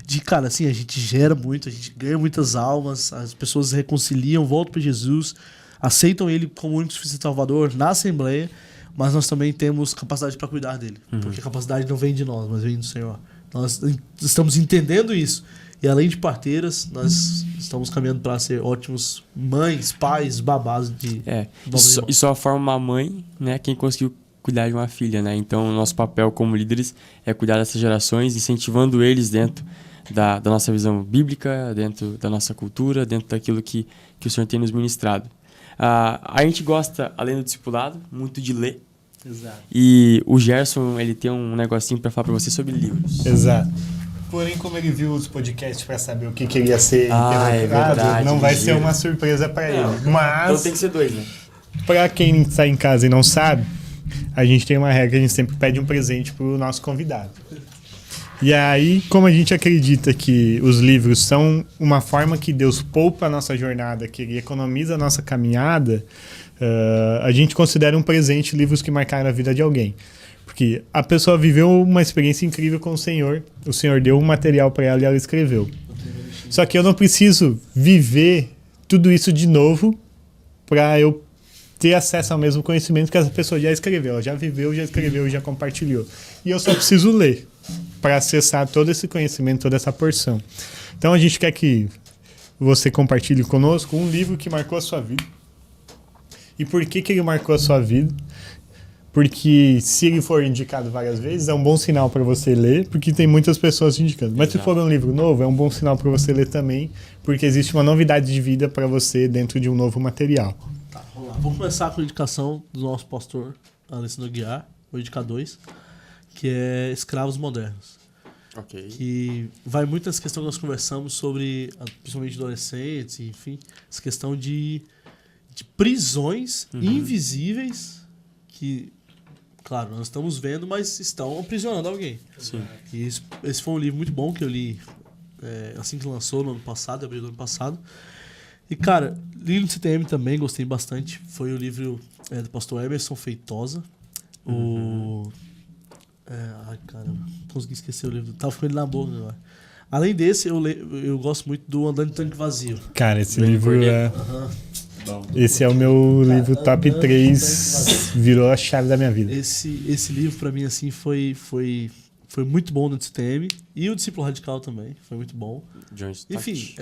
De, cara, assim, a gente gera muito, a gente ganha muitas almas, as pessoas se reconciliam, voltam para Jesus, aceitam Ele como o único suficiente Salvador na Assembleia, mas nós também temos capacidade para cuidar dele. Porque a capacidade não vem de nós, mas vem do Senhor. Nós estamos entendendo isso. E além de parteiras, nós estamos caminhando para ser ótimos mães, pais, babás de... E só forma uma mãe, né, quem conseguiu cuidar de uma filha, né? Então, o nosso papel como líderes é cuidar dessas gerações, incentivando eles dentro da nossa visão bíblica, dentro da nossa cultura, dentro daquilo que o Senhor tem nos ministrado. A gente gosta, além do discipulado, muito de ler. Exato. E o Gerson, ele tem um negocinho para falar para você sobre livros. Exato. Porém, como ele viu os podcasts para saber o que queria ser verdade, não vai ser uma surpresa para ele. Mas, então tem que ser 2, né? para quem está em casa e não sabe, a gente tem uma regra, a gente sempre pede um presente pro nosso convidado. E aí, como a gente acredita que os livros são uma forma que Deus poupa a nossa jornada, que Ele economiza a nossa caminhada, a gente considera um presente livros que marcaram a vida de alguém. Porque a pessoa viveu uma experiência incrível com o Senhor deu um material para ela e ela escreveu. Só que eu não preciso viver tudo isso de novo para eu ter acesso ao mesmo conhecimento que essa pessoa já escreveu. Ela já viveu, já escreveu, já compartilhou. E eu só preciso ler para acessar todo esse conhecimento, toda essa porção. Então a gente quer que você compartilhe conosco um livro que marcou a sua vida. E por que ele marcou a sua vida? Porque se ele for indicado várias vezes, é um bom sinal para você ler, porque tem muitas pessoas indicando. Mas se for um livro novo, é um bom sinal para você ler também, porque existe uma novidade de vida para você dentro de um novo material. Tá, vamos lá. Vamos começar com a indicação do nosso pastor Alessandro Aguiar, vou indicar 2, que é Escravos Modernos. Ok. Que vai muito nessa questão que nós conversamos sobre, principalmente adolescentes, enfim, essa questão de prisões invisíveis que, claro, nós estamos vendo, mas estão aprisionando alguém. Sim. E esse foi um livro muito bom que eu li assim que lançou no ano passado, abril do ano passado. E, cara, li no CTM também, gostei bastante. Foi o livro do pastor Emerson Feitosa. Ai, caramba, consegui esquecer o livro. Tava com ele na boca agora. Além desse, eu gosto muito do Andando de Tanque Vazio. Cara, esse livro é... Esse é o meu livro top 3, virou a chave da minha vida. Esse livro, pra mim, assim, foi muito bom no CTM. E o Discípulo Radical também, foi muito bom. Enfim,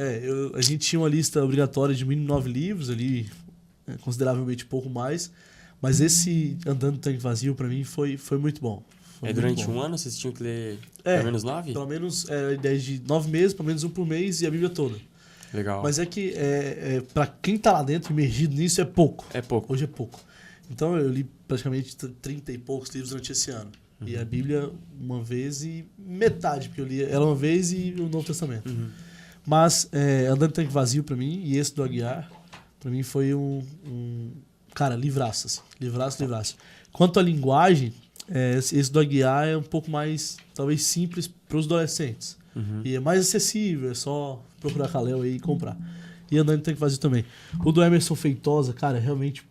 a gente tinha uma lista obrigatória de mínimo 9 livros ali, consideravelmente pouco mais. Mas esse Andando de Tanque Vazio, pra mim, foi muito bom. Durante um ano vocês tinham que ler pelo menos 9? Pelo menos a ideia de 9 meses, pelo menos um por mês e a Bíblia toda. Legal. Mas é que pra quem tá lá dentro, imergido nisso, é pouco. É pouco. Hoje é pouco. Então eu li praticamente 30 e poucos livros durante esse ano. E a Bíblia uma vez e metade, porque eu li ela uma vez e o Novo Testamento. Mas Andando de Tanque Vazio pra mim, e esse do Aguiar, pra mim foi um cara, livraço, assim. Livraço. Quanto à linguagem, esse do Aguiar é um pouco mais, talvez, simples para os adolescentes. E é mais acessível, é só procurar Kalel aí e comprar. E Andando em Tanque Vazio também. O do Emerson Feitosa, cara, realmente eu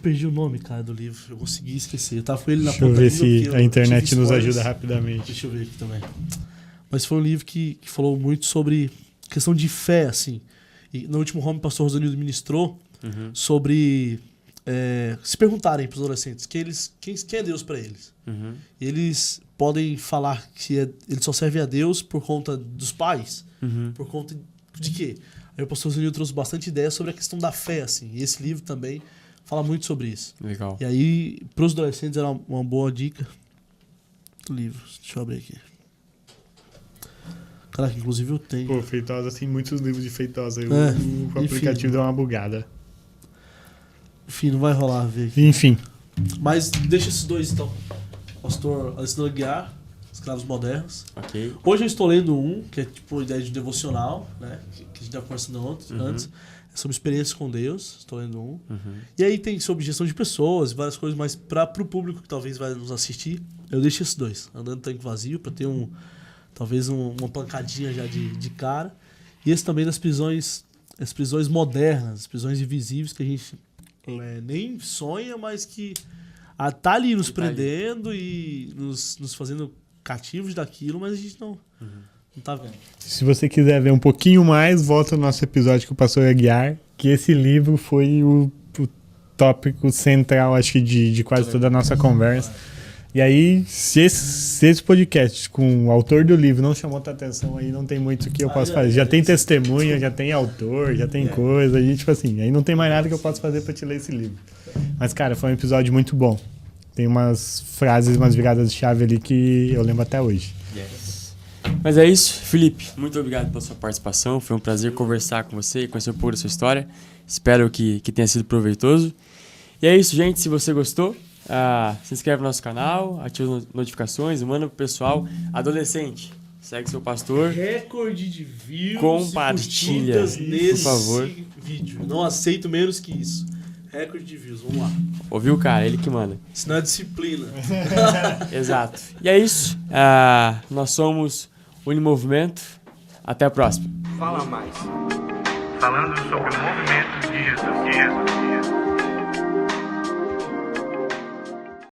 perdi o nome, cara, do livro. Eu consegui esquecer. Eu tava com ele na Deixa eu ver se a internet nos ajuda rapidamente. Deixa eu ver aqui também. Mas foi um livro que falou muito sobre questão de fé, assim. E no último home, o pastor Rosanildo ministrou sobre se perguntarem para os adolescentes quem é Deus para eles. E eles podem falar que ele só serve a Deus por conta dos pais. Por conta de quê? Aí o pastor Rosanildo trouxe bastante ideia sobre a questão da fé, assim. E esse livro também fala muito sobre isso. Legal. E aí, para os adolescentes, era uma boa dica do livro. Deixa eu abrir aqui. Caraca, inclusive eu tenho. Pô, Feitosa, tem muitos livros de Feitosa. O enfim. aplicativo deu uma bugada. Enfim, não vai rolar ver aqui. Enfim. Mas deixa esses dois, então. Pastor Alessandro Aguiar, Escravos Modernos. Ok. Hoje eu estou lendo um, que é tipo uma ideia de devocional, né? Que a gente estava conversando antes. É sobre experiências com Deus. Estou lendo um. E aí tem sobre gestão de pessoas, várias coisas, mas para o público que talvez vai nos assistir, eu deixo esses dois. Andando em Tanque Vazio, para ter talvez uma pancadinha já de cara. E esse também das prisões, as prisões modernas, as prisões invisíveis que a gente nem sonha, mas que tá ali nos prendendo e nos fazendo cativos daquilo, mas a gente não tá vendo. Se você quiser ver um pouquinho mais, volta no nosso episódio com o pastor Aguiar, que esse livro foi o tópico central, acho que, de quase toda a nossa conversa. E aí, se esse podcast com o autor do livro não chamou tua atenção, aí não tem muito o que eu posso fazer. Já tem testemunha, já tem autor, já tem coisa, e tipo assim, aí não tem mais nada que eu possa fazer pra te ler esse livro. Mas, cara, foi um episódio muito bom. Tem umas frases, umas viradas de chave ali que eu lembro até hoje. Yes. Mas é isso, Felipe. Muito obrigado pela sua participação. Foi um prazer conversar com você e conhecer um pouco da sua história. Espero que tenha sido proveitoso. E é isso, gente. Se você gostou, se inscreve no nosso canal, ativa as notificações, manda pro pessoal. Adolescente, segue seu pastor. Recorde de views Compartilha, e curtidas nesse por favor. vídeo. Não aceito menos que isso. Recorde de views, vamos lá. Ouviu, cara? Ele que manda. Isso não é disciplina. Exato. E é isso. Nós somos Unimovimento. Até a próxima. Fala mais. Falando sobre o movimento de Jesus.